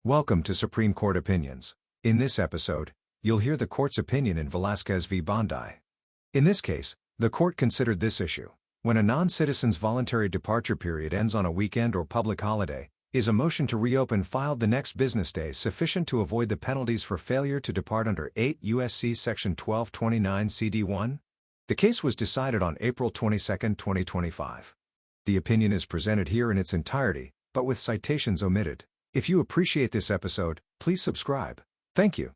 Welcome to Supreme Court Opinions. In this episode, you'll hear the court's opinion in Velazquez v. Bondi. In this case, the court considered this issue. When a non-citizen's voluntary departure period ends on a weekend or public holiday, is a motion to reopen filed the next business day sufficient to avoid the penalties for failure to depart under 8 U.S.C. Section 1229 CD1? The case was decided on April 22, 2025. The opinion is presented here in its entirety, but with citations omitted. If you appreciate this episode, please subscribe. Thank you.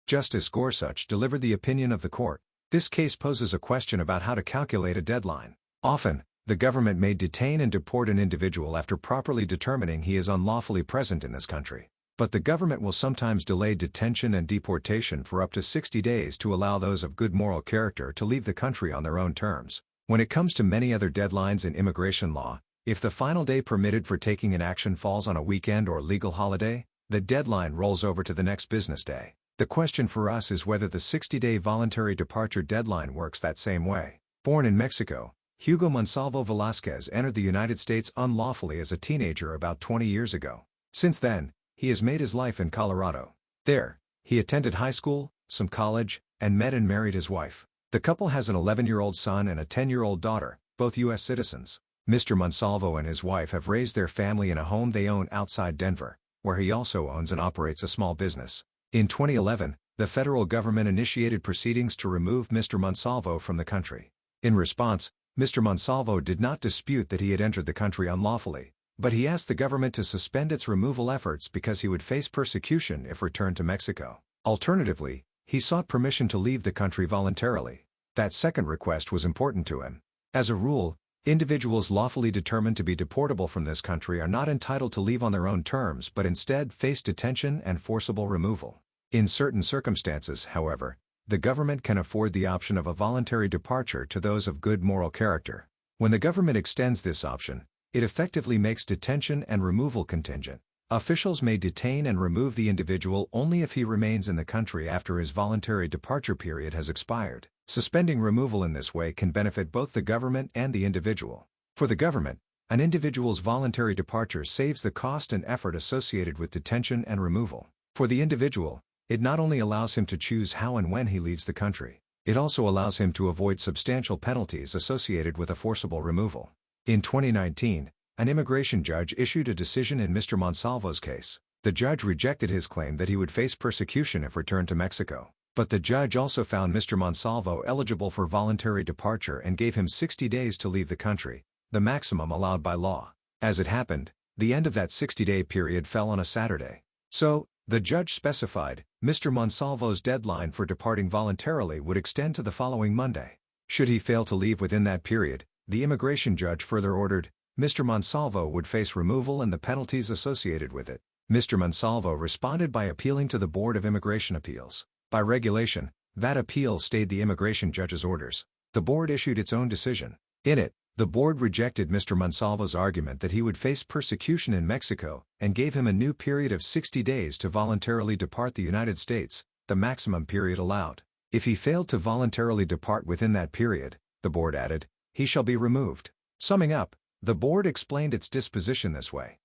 Justice Gorsuch delivered the opinion of the court. This case poses a question about how to calculate a deadline. Often, the government may detain and deport an individual after properly determining he is unlawfully present in this country. But the government will sometimes delay detention and deportation for up to 60 days to allow those of good moral character to leave the country on their own terms. When it comes to many other deadlines in immigration law, if the final day permitted for taking an action falls on a weekend or legal holiday, the deadline rolls over to the next business day. The question for us is whether the 60-day voluntary departure deadline works that same way. Born in Mexico, Hugo Monsalvo Velazquez entered the United States unlawfully as a teenager about 20 years ago. Since then, he has made his life in Colorado. There, he attended high school, some college, and met and married his wife. The couple has an 11-year-old son and a 10-year-old daughter, both U.S. citizens. Mr. Monsalvo and his wife have raised their family in a home they own outside Denver, where he also owns and operates a small business. In 2011, the federal government initiated proceedings to remove Mr. Monsalvo from the country. In response, Mr. Monsalvo did not dispute that he had entered the country unlawfully, but he asked the government to suspend its removal efforts because he would face persecution if returned to Mexico. Alternatively, he sought permission to leave the country voluntarily. That second request was important to him. As a rule, individuals lawfully determined to be deportable from this country are not entitled to leave on their own terms but instead face detention and forcible removal. In certain circumstances, however, the government can afford the option of a voluntary departure to those of good moral character. When the government extends this option, it effectively makes detention and removal contingent. Officials may detain and remove the individual only if he remains in the country after his voluntary departure period has expired. Suspending removal in this way can benefit both the government and the individual. For the government, an individual's voluntary departure saves the cost and effort associated with detention and removal. For the individual, it not only allows him to choose how and when he leaves the country, it also allows him to avoid substantial penalties associated with a forcible removal. In 2019, an immigration judge issued a decision in Mr. Monsalvo's case. The judge rejected his claim that he would face persecution if returned to Mexico. But the judge also found Mr. Monsalvo eligible for voluntary departure and gave him 60 days to leave the country, the maximum allowed by law. As it happened, the end of that 60-day period fell on a Saturday. So, the judge specified, Mr. Monsalvo's deadline for departing voluntarily would extend to the following Monday. Should he fail to leave within that period, the immigration judge further ordered, Mr. Monsalvo would face removal and the penalties associated with it. Mr. Monsalvo responded by appealing to the Board of Immigration Appeals. By regulation, that appeal stayed the immigration judge's orders. The board issued its own decision. In it, the board rejected Mr. Monsalvo's argument that he would face persecution in Mexico and gave him a new period of 60 days to voluntarily depart the United States, the maximum period allowed. If he failed to voluntarily depart within that period, the board added, he shall be removed. Summing up, the board explained its disposition this way.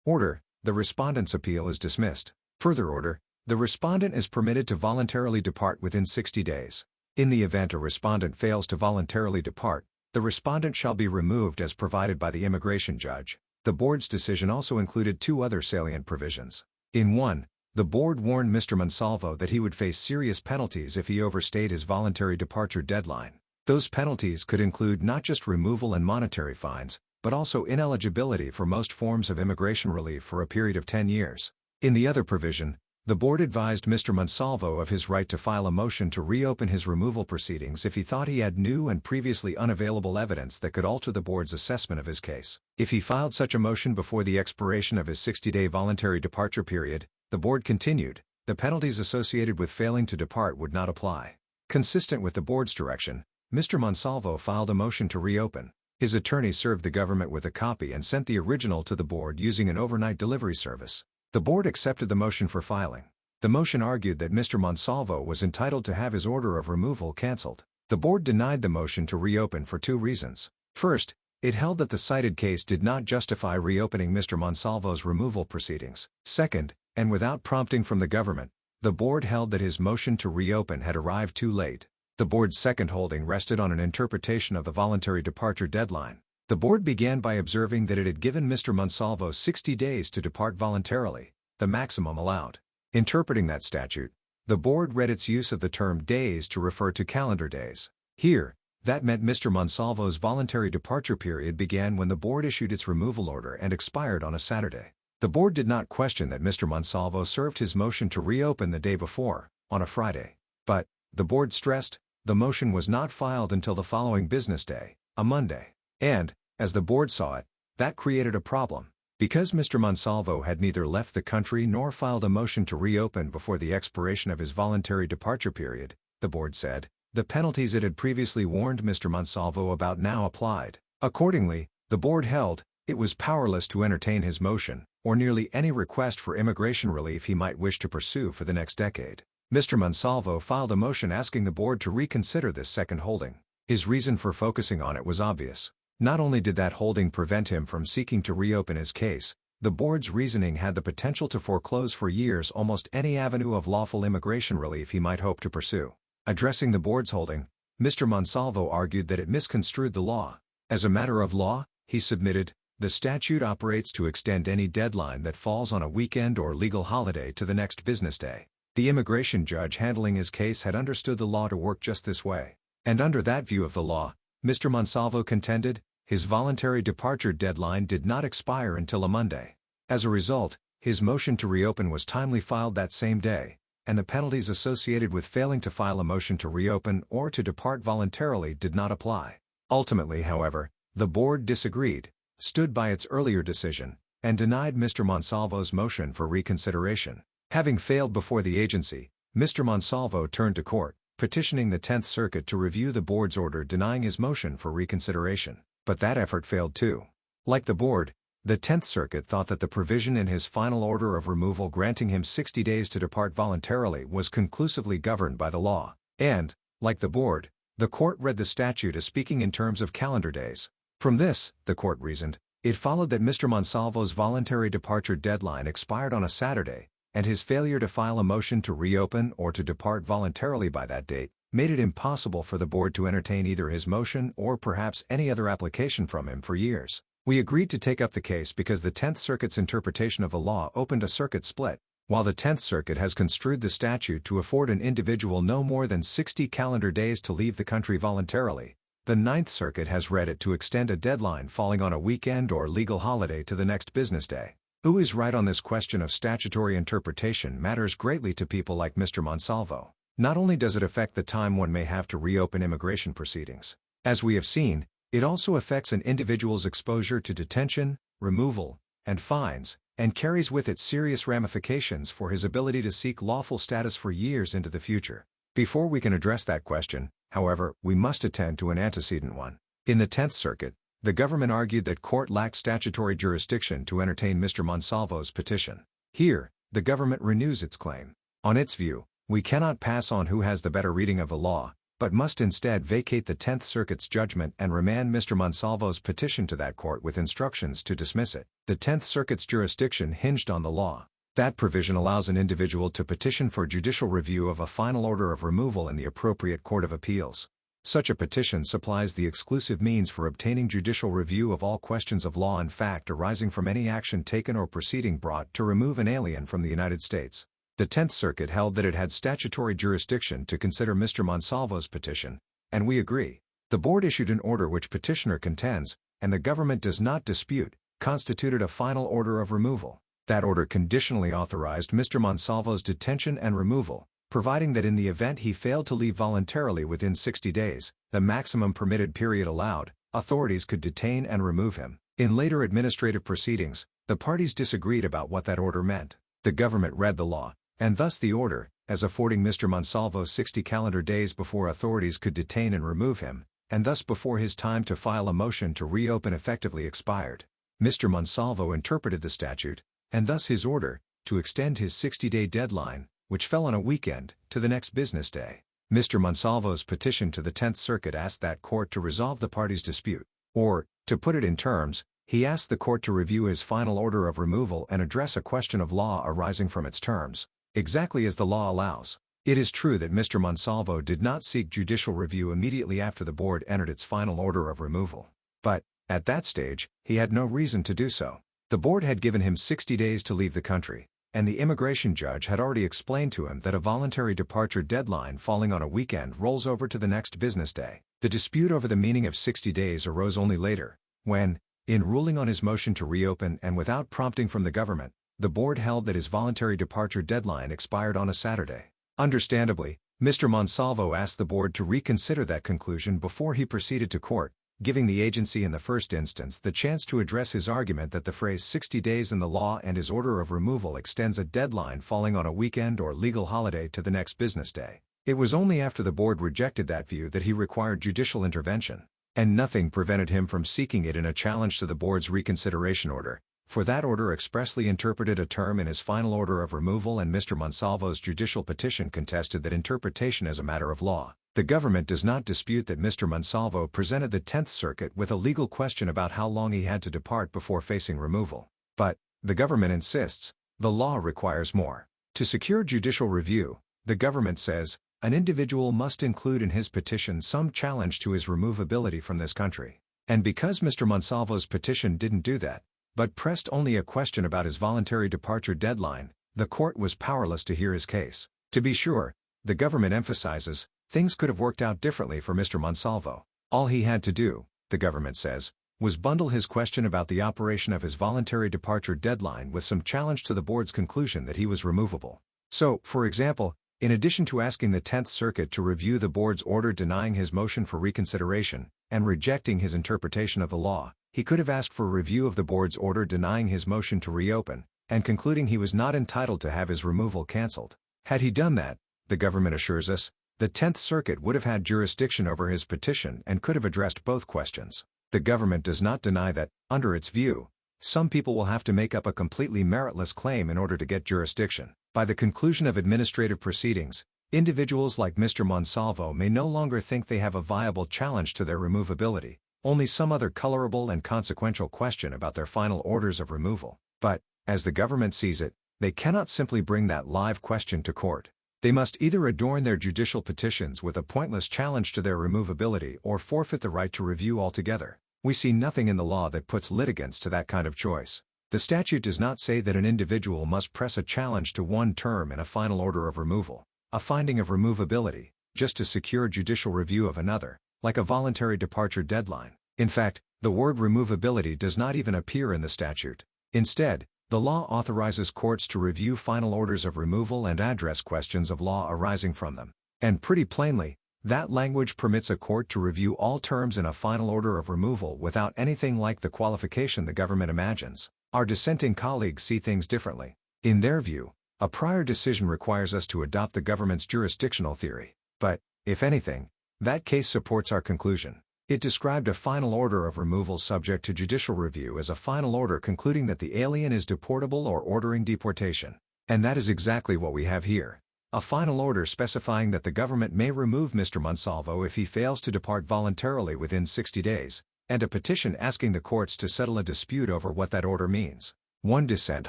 Order: the respondent's appeal is dismissed. Further order: the respondent is permitted to voluntarily depart within 60 days. In the event a respondent fails to voluntarily depart, the respondent shall be removed as provided by the immigration judge. The board's decision also included two other salient provisions. In one, the board warned Mr. Monsalvo that he would face serious penalties if he overstayed his voluntary departure deadline. Those penalties could include not just removal and monetary fines, but also ineligibility for most forms of immigration relief for a period of 10 years. In the other provision, the board advised Mr. Monsalvo of his right to file a motion to reopen his removal proceedings if he thought he had new and previously unavailable evidence that could alter the board's assessment of his case. If he filed such a motion before the expiration of his 60-day voluntary departure period, the board continued, the penalties associated with failing to depart would not apply. Consistent with the board's direction, Mr. Monsalvo filed a motion to reopen. His attorney served the government with a copy and sent the original to the board using an overnight delivery service. The board accepted the motion for filing. The motion argued that Mr. Monsalvo was entitled to have his order of removal cancelled. The board denied the motion to reopen for two reasons. First, it held that the cited case did not justify reopening Mr. Monsalvo's removal proceedings. Second, and without prompting from the government, the board held that his motion to reopen had arrived too late. The board's second holding rested on an interpretation of the voluntary departure deadline. The board began by observing that it had given Mr. Monsalvo 60 days to depart voluntarily, the maximum allowed. Interpreting that statute, the board read its use of the term days to refer to calendar days. Here, that meant Mr. Monsalvo's voluntary departure period began when the board issued its removal order and expired on a Saturday. The board did not question that Mr. Monsalvo served his motion to reopen the day before, on a Friday. But, the board stressed, the motion was not filed until the following business day, a Monday. And, as the board saw it, that created a problem. Because Mr. Monsalvo had neither left the country nor filed a motion to reopen before the expiration of his voluntary departure period, the board said, the penalties it had previously warned Mr. Monsalvo about now applied. Accordingly, the board held, it was powerless to entertain his motion, or nearly any request for immigration relief he might wish to pursue for the next decade. Mr. Monsalvo filed a motion asking the board to reconsider this second holding. His reason for focusing on it was obvious. Not only did that holding prevent him from seeking to reopen his case, the board's reasoning had the potential to foreclose for years almost any avenue of lawful immigration relief he might hope to pursue. Addressing the board's holding, Mr. Monsalvo argued that it misconstrued the law. As a matter of law, he submitted, the statute operates to extend any deadline that falls on a weekend or legal holiday to the next business day. The immigration judge handling his case had understood the law to work just this way. And under that view of the law, Mr. Monsalvo contended, his voluntary departure deadline did not expire until a Monday. As a result, his motion to reopen was timely filed that same day, and the penalties associated with failing to file a motion to reopen or to depart voluntarily did not apply. Ultimately, however, the board disagreed, stood by its earlier decision, and denied Mr. Monsalvo's motion for reconsideration. Having failed before the agency, Mr. Monsalvo turned to court, petitioning the 10th Circuit to review the board's order denying his motion for reconsideration. But that effort failed too. Like the board, the 10th Circuit thought that the provision in his final order of removal granting him 60 days to depart voluntarily was conclusively governed by the law. And, like the board, the court read the statute as speaking in terms of calendar days. From this, the court reasoned, it followed that Mr. Monsalvo's voluntary departure deadline expired on a Saturday, and his failure to file a motion to reopen or to depart voluntarily by that date made it impossible for the board to entertain either his motion or perhaps any other application from him for years. We agreed to take up the case because the 10th Circuit's interpretation of the law opened a circuit split. While the 10th Circuit has construed the statute to afford an individual no more than 60 calendar days to leave the country voluntarily, the 9th Circuit has read it to extend a deadline falling on a weekend or legal holiday to the next business day. Who is right on this question of statutory interpretation matters greatly to people like Mr. Monsalvo. Not only does it affect the time one may have to reopen immigration proceedings. As we have seen, it also affects an individual's exposure to detention, removal, and fines, and carries with it serious ramifications for his ability to seek lawful status for years into the future. Before we can address that question, however, we must attend to an antecedent one. In the 10th Circuit, the government argued that court lacked statutory jurisdiction to entertain Mr. Monsalvo's petition. Here, the government renews its claim. On its view, we cannot pass on who has the better reading of the law, but must instead vacate the 10th Circuit's judgment and remand Mr. Monsalvo's petition to that court with instructions to dismiss it. The 10th Circuit's jurisdiction hinged on the law. That provision allows an individual to petition for judicial review of a final order of removal in the appropriate court of appeals. Such a petition supplies the exclusive means for obtaining judicial review of all questions of law and fact arising from any action taken or proceeding brought to remove an alien from the United States. The 10th Circuit held that it had statutory jurisdiction to consider Mr. Monsalvo's petition, and we agree. The board issued an order which petitioner contends, and the government does not dispute, constituted a final order of removal. That order conditionally authorized Mr. Monsalvo's detention and removal, providing that in the event he failed to leave voluntarily within 60 days, the maximum permitted period allowed, authorities could detain and remove him. In later administrative proceedings, the parties disagreed about what that order meant. The government read the law, and thus the order, as affording Mr. Monsalvo 60 calendar days before authorities could detain and remove him, and thus before his time to file a motion to reopen effectively expired. Mr. Monsalvo interpreted the statute, and thus his order, to extend his 60-day deadline, which fell on a weekend, to the next business day. Mr. Monsalvo's petition to the 10th Circuit asked that court to resolve the parties' dispute, or, to put it in terms, He asked the court to review his final order of removal and address a question of law arising from its terms, exactly as the law allows. It is true that Mr. Monsalvo did not seek judicial review immediately after the board entered its final order of removal. But, at that stage, he had no reason to do so. The board had given him 60 days to leave the country, and the immigration judge had already explained to him that a voluntary departure deadline falling on a weekend rolls over to the next business day. The dispute over the meaning of 60 days arose only later, when, in ruling on his motion to reopen and without prompting from the government, the board held that his voluntary departure deadline expired on a Saturday. Understandably, Mr. Monsalvo asked the board to reconsider that conclusion before he proceeded to court, giving the agency in the first instance the chance to address his argument that the phrase 60 days in the law and his order of removal extends a deadline falling on a weekend or legal holiday to the next business day. It was only after the board rejected that view that he required judicial intervention, and nothing prevented him from seeking it in a challenge to the board's reconsideration order, for that order expressly interpreted a term in his final order of removal, and Mr. Monsalvo's judicial petition contested that interpretation as a matter of law. The government does not dispute that Mr. Monsalvo presented the 10th Circuit with a legal question about how long he had to depart before facing removal. But, the government insists, the law requires more. To secure judicial review, the government says, an individual must include in his petition some challenge to his removability from this country. And because Mr. Monsalvo's petition didn't do that, but pressed only a question about his voluntary departure deadline, the court was powerless to hear his case. To be sure, the government emphasizes, things could have worked out differently for Mr. Monsalvo. All he had to do, the government says, was bundle his question about the operation of his voluntary departure deadline with some challenge to the board's conclusion that he was removable. So, for example, in addition to asking the 10th Circuit to review the board's order denying his motion for reconsideration, and rejecting his interpretation of the law, he could have asked for review of the board's order denying his motion to reopen, and concluding he was not entitled to have his removal cancelled. Had he done that, the government assures us, the 10th Circuit would have had jurisdiction over his petition and could have addressed both questions. The government does not deny that, under its view, some people will have to make up a completely meritless claim in order to get jurisdiction. By the conclusion of administrative proceedings, individuals like Mr. Monsalvo may no longer think they have a viable challenge to their removability, only some other colorable and consequential question about their final orders of removal. But, as the government sees it, they cannot simply bring that live question to court. They must either adorn their judicial petitions with a pointless challenge to their removability or forfeit the right to review altogether. We see nothing in the law that puts litigants to that kind of choice. The statute does not say that an individual must press a challenge to one term in a final order of removal, a finding of removability, just to secure judicial review of another, like a voluntary departure deadline. In fact, the word removability does not even appear in the statute. Instead, the law authorizes courts to review final orders of removal and address questions of law arising from them. And pretty plainly, that language permits a court to review all terms in a final order of removal without anything like the qualification the government imagines. Our dissenting colleagues see things differently. In their view, a prior decision requires us to adopt the government's jurisdictional theory. But, if anything, that case supports our conclusion. It described a final order of removal subject to judicial review as a final order concluding that the alien is deportable or ordering deportation. And that is exactly what we have here. A final order specifying that the government may remove Mr. Monsalvo if he fails to depart voluntarily within 60 days, and a petition asking the courts to settle a dispute over what that order means. One dissent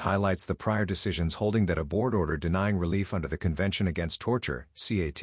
highlights the prior decisions holding that a board order denying relief under the Convention Against Torture, CAT,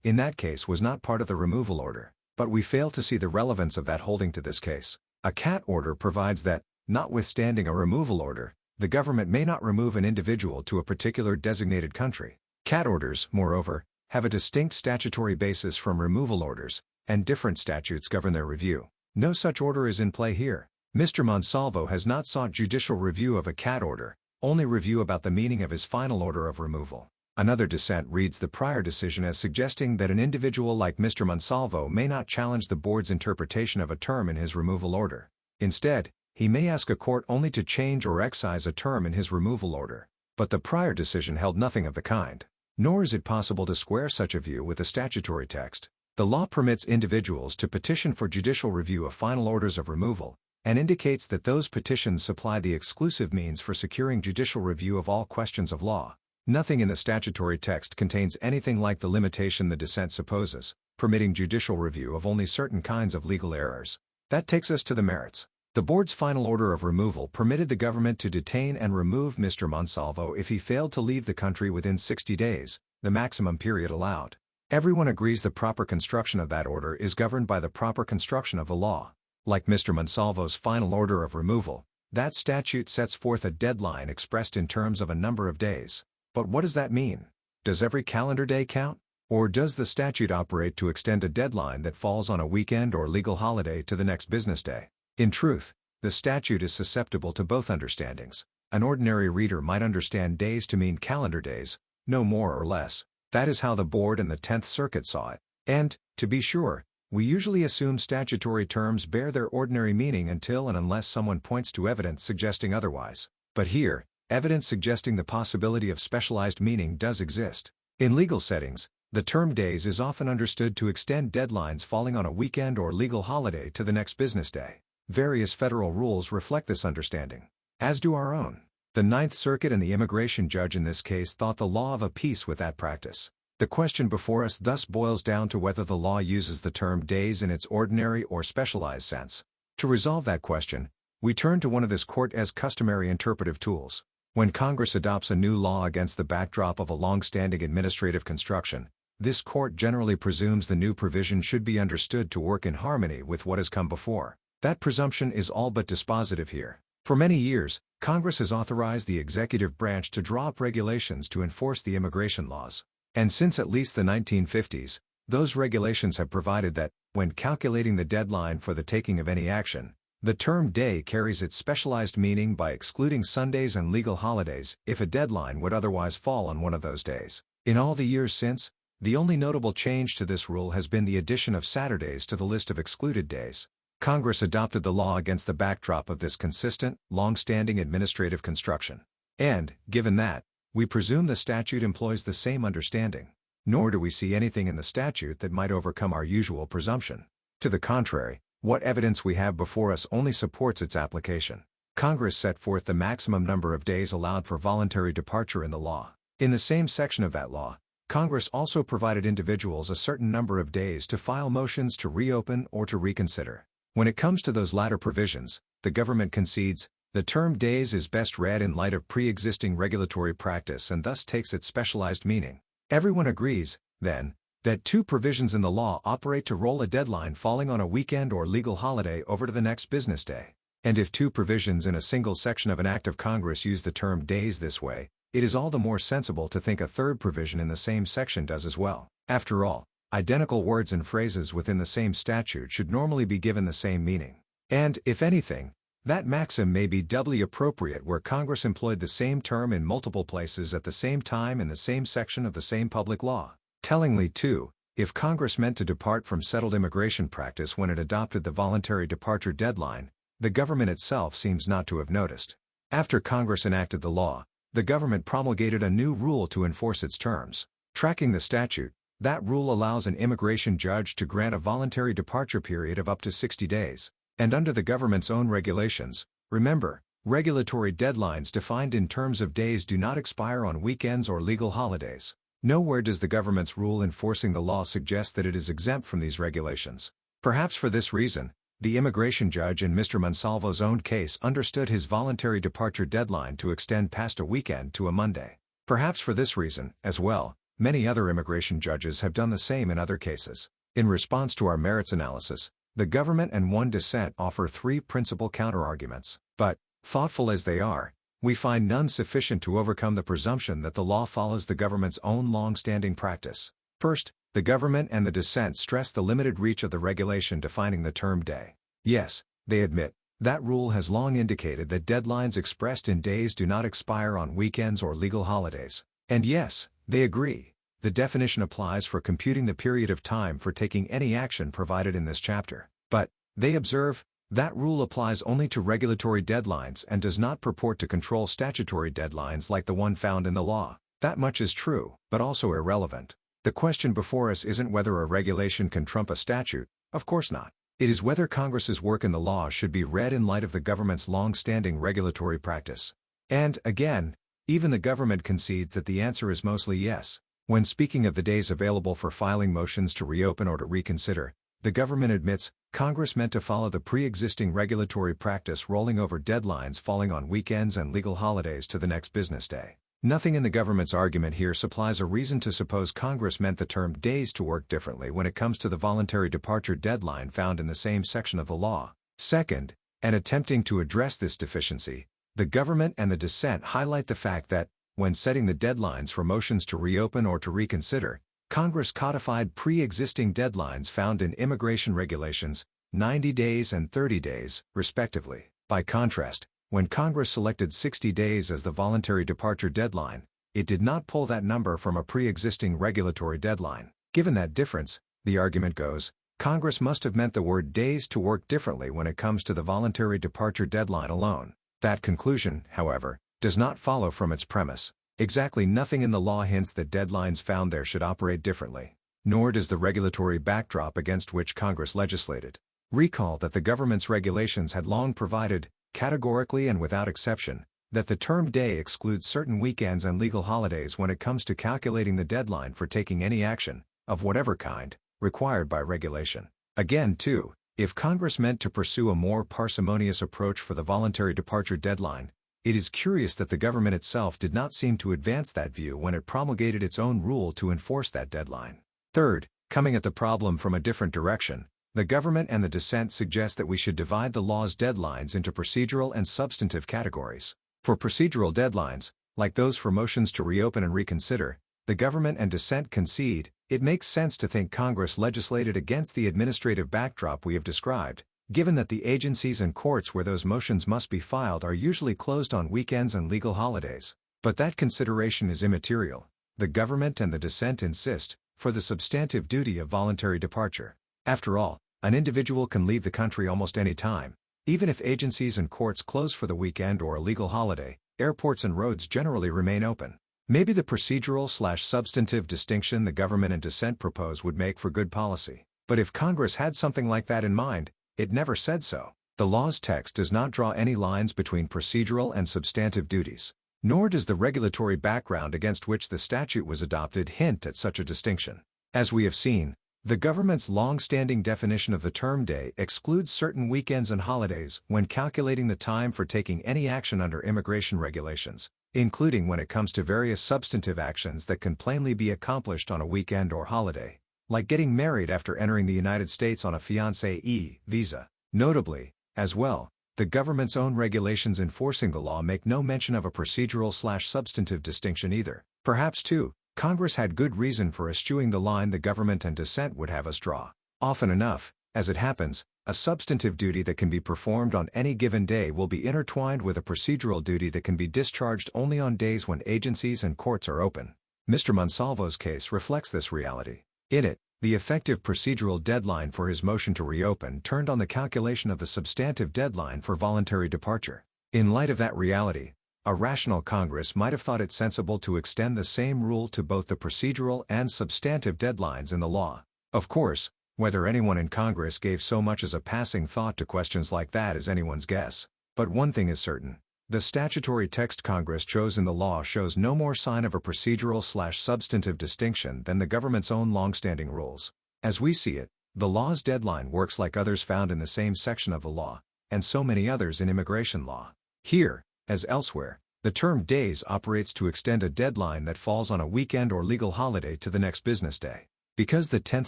in that case was not part of the removal order. But we fail to see the relevance of that holding to this case. A CAT order provides that, notwithstanding a removal order, the government may not remove an individual to a particular designated country. CAT orders, moreover, have a distinct statutory basis from removal orders, and different statutes govern their review. No such order is in play here. Mr. Monsalvo has not sought judicial review of a CAT order, only review about the meaning of his final order of removal. Another dissent reads the prior decision as suggesting that an individual like Mr. Monsalvo may not challenge the board's interpretation of a term in his removal order. Instead, he may ask a court only to change or excise a term in his removal order. But the prior decision held nothing of the kind. Nor is it possible to square such a view with the statutory text. The law permits individuals to petition for judicial review of final orders of removal, and indicates that those petitions supply the exclusive means for securing judicial review of all questions of law. Nothing in the statutory text contains anything like the limitation the dissent supposes, permitting judicial review of only certain kinds of legal errors. That takes us to the merits. The board's final order of removal permitted the government to detain and remove Mr. Monsalvo if he failed to leave the country within 60 days, the maximum period allowed. Everyone agrees the proper construction of that order is governed by the proper construction of the law. Like Mr. Monsalvo's final order of removal, that statute sets forth a deadline expressed in terms of a number of days. But what does that mean? Does every calendar day count? Or does the statute operate to extend a deadline that falls on a weekend or legal holiday to the next business day? In truth, the statute is susceptible to both understandings. An ordinary reader might understand days to mean calendar days, no more or less. That is how the board and the 10th Circuit saw it. And, to be sure, we usually assume statutory terms bear their ordinary meaning until and unless someone points to evidence suggesting otherwise. But here, evidence suggesting the possibility of specialized meaning does exist. In legal settings, the term days is often understood to extend deadlines falling on a weekend or legal holiday to the next business day. Various federal rules reflect this understanding, as do our own. The 9th Circuit and the immigration judge in this case thought the law of a piece with that practice. The question before us thus boils down to whether the law uses the term days in its ordinary or specialized sense. To resolve that question, we turn to one of this court's customary interpretive tools. When Congress adopts a new law against the backdrop of a long-standing administrative construction, this court generally presumes the new provision should be understood to work in harmony with what has come before. That presumption is all but dispositive here. For many years, Congress has authorized the executive branch to draw up regulations to enforce the immigration laws. And since at least the 1950s, those regulations have provided that, when calculating the deadline for the taking of any action, the term day carries its specialized meaning by excluding Sundays and legal holidays if a deadline would otherwise fall on one of those days. In all the years since, the only notable change to this rule has been the addition of Saturdays to the list of excluded days. Congress adopted the law against the backdrop of this consistent, long-standing administrative construction. And, given that, we presume the statute employs the same understanding. Nor do we see anything in the statute that might overcome our usual presumption. To the contrary, what evidence we have before us only supports its application. Congress set forth the maximum number of days allowed for voluntary departure in the law. In the same section of that law, Congress also provided individuals a certain number of days to file motions to reopen or to reconsider. When it comes to those latter provisions, the government concedes, the term days is best read in light of pre-existing regulatory practice and thus takes its specialized meaning. Everyone agrees, then, that two provisions in the law operate to roll a deadline falling on a weekend or legal holiday over to the next business day. And if two provisions in a single section of an act of Congress use the term days this way, it is all the more sensible to think a third provision in the same section does as well. After all, identical words and phrases within the same statute should normally be given the same meaning. And, if anything, that maxim may be doubly appropriate where Congress employed the same term in multiple places at the same time in the same section of the same public law. Tellingly, too, if Congress meant to depart from settled immigration practice when it adopted the voluntary departure deadline, the government itself seems not to have noticed. After Congress enacted the law, the government promulgated a new rule to enforce its terms. Tracking the statute, that rule allows an immigration judge to grant a voluntary departure period of up to 60 days. And under the government's own regulations, remember, regulatory deadlines defined in terms of days do not expire on weekends or legal holidays. Nowhere does the government's rule enforcing the law suggest that it is exempt from these regulations. Perhaps for this reason, the immigration judge in Mr. Monsalvo's own case understood his voluntary departure deadline to extend past a weekend to a Monday. Perhaps for this reason, as well, many other immigration judges have done the same in other cases. In response to our merits analysis, the government and one dissent offer three principal counterarguments, but, thoughtful as they are, we find none sufficient to overcome the presumption that the law follows the government's own long-standing practice. First, the government and the dissent stress the limited reach of the regulation defining the term day. Yes, they admit, that rule has long indicated that deadlines expressed in days do not expire on weekends or legal holidays. And yes, they agree, the definition applies for computing the period of time for taking any action provided in this chapter. But, they observe, that rule applies only to regulatory deadlines and does not purport to control statutory deadlines like the one found in the law. That much is true, but also irrelevant. The question before us isn't whether a regulation can trump a statute, of course not. It is whether Congress's work in the law should be read in light of the government's long-standing regulatory practice. And, again, even the government concedes that the answer is mostly yes. When speaking of the days available for filing motions to reopen or to reconsider, the government admits, Congress meant to follow the pre-existing regulatory practice rolling over deadlines falling on weekends and legal holidays to the next business day. Nothing in the government's argument here supplies a reason to suppose Congress meant the term days to work differently when it comes to the voluntary departure deadline found in the same section of the law. Second, and attempting to address this deficiency, the government and the dissent highlight the fact that, when setting the deadlines for motions to reopen or to reconsider, Congress codified pre-existing deadlines found in immigration regulations, 90 days and 30 days, respectively. By contrast, when Congress selected 60 days as the voluntary departure deadline, it did not pull that number from a pre-existing regulatory deadline. Given that difference, the argument goes, Congress must have meant the word days to work differently when it comes to the voluntary departure deadline alone. That conclusion, however, does not follow from its premise. Exactly nothing in the law hints that deadlines found there should operate differently, nor does the regulatory backdrop against which Congress legislated. Recall that the government's regulations had long provided, categorically and without exception, that the term day excludes certain weekends and legal holidays when it comes to calculating the deadline for taking any action, of whatever kind, required by regulation. Again, too, if Congress meant to pursue a more parsimonious approach for the voluntary departure deadline, it is curious that the government itself did not seem to advance that view when it promulgated its own rule to enforce that deadline. Third, coming at the problem from a different direction, the government and the dissent suggest that we should divide the law's deadlines into procedural and substantive categories. For procedural deadlines, like those for motions to reopen and reconsider, the government and dissent concede, it makes sense to think Congress legislated against the administrative backdrop we have described, given that the agencies and courts where those motions must be filed are usually closed on weekends and legal holidays. But that consideration is immaterial. The government and the dissent insist, for the substantive duty of voluntary departure. After all, an individual can leave the country almost any time. Even if agencies and courts close for the weekend or a legal holiday, airports and roads generally remain open. Maybe the procedural/substantive distinction the government and dissent propose would make for good policy. But if Congress had something like that in mind, it never said so. The law's text does not draw any lines between procedural and substantive duties, nor does the regulatory background against which the statute was adopted hint at such a distinction. As we have seen, the government's long-standing definition of the term day excludes certain weekends and holidays when calculating the time for taking any action under immigration regulations, including when it comes to various substantive actions that can plainly be accomplished on a weekend or holiday, like getting married after entering the United States on a fiancé visa. Notably, as well, the government's own regulations enforcing the law make no mention of a procedural/substantive distinction either. Perhaps, too, Congress had good reason for eschewing the line the government and dissent would have us draw. Often enough, as it happens, a substantive duty that can be performed on any given day will be intertwined with a procedural duty that can be discharged only on days when agencies and courts are open. Mr. Monsalvo's case reflects this reality. In it, the effective procedural deadline for his motion to reopen turned on the calculation of the substantive deadline for voluntary departure. In light of that reality, a rational Congress might have thought it sensible to extend the same rule to both the procedural and substantive deadlines in the law. Of course, whether anyone in Congress gave so much as a passing thought to questions like that is anyone's guess. But one thing is certain. The statutory text Congress chose in the law shows no more sign of a procedural/substantive distinction than the government's own long-standing rules. As we see it, the law's deadline works like others found in the same section of the law, and so many others in immigration law. Here, as elsewhere, the term days operates to extend a deadline that falls on a weekend or legal holiday to the next business day. Because the 10th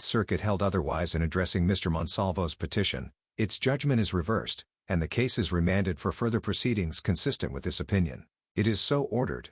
Circuit held otherwise in addressing Mr. Monsalvo's petition, its judgment is reversed, and the case is remanded for further proceedings consistent with this opinion. It is so ordered.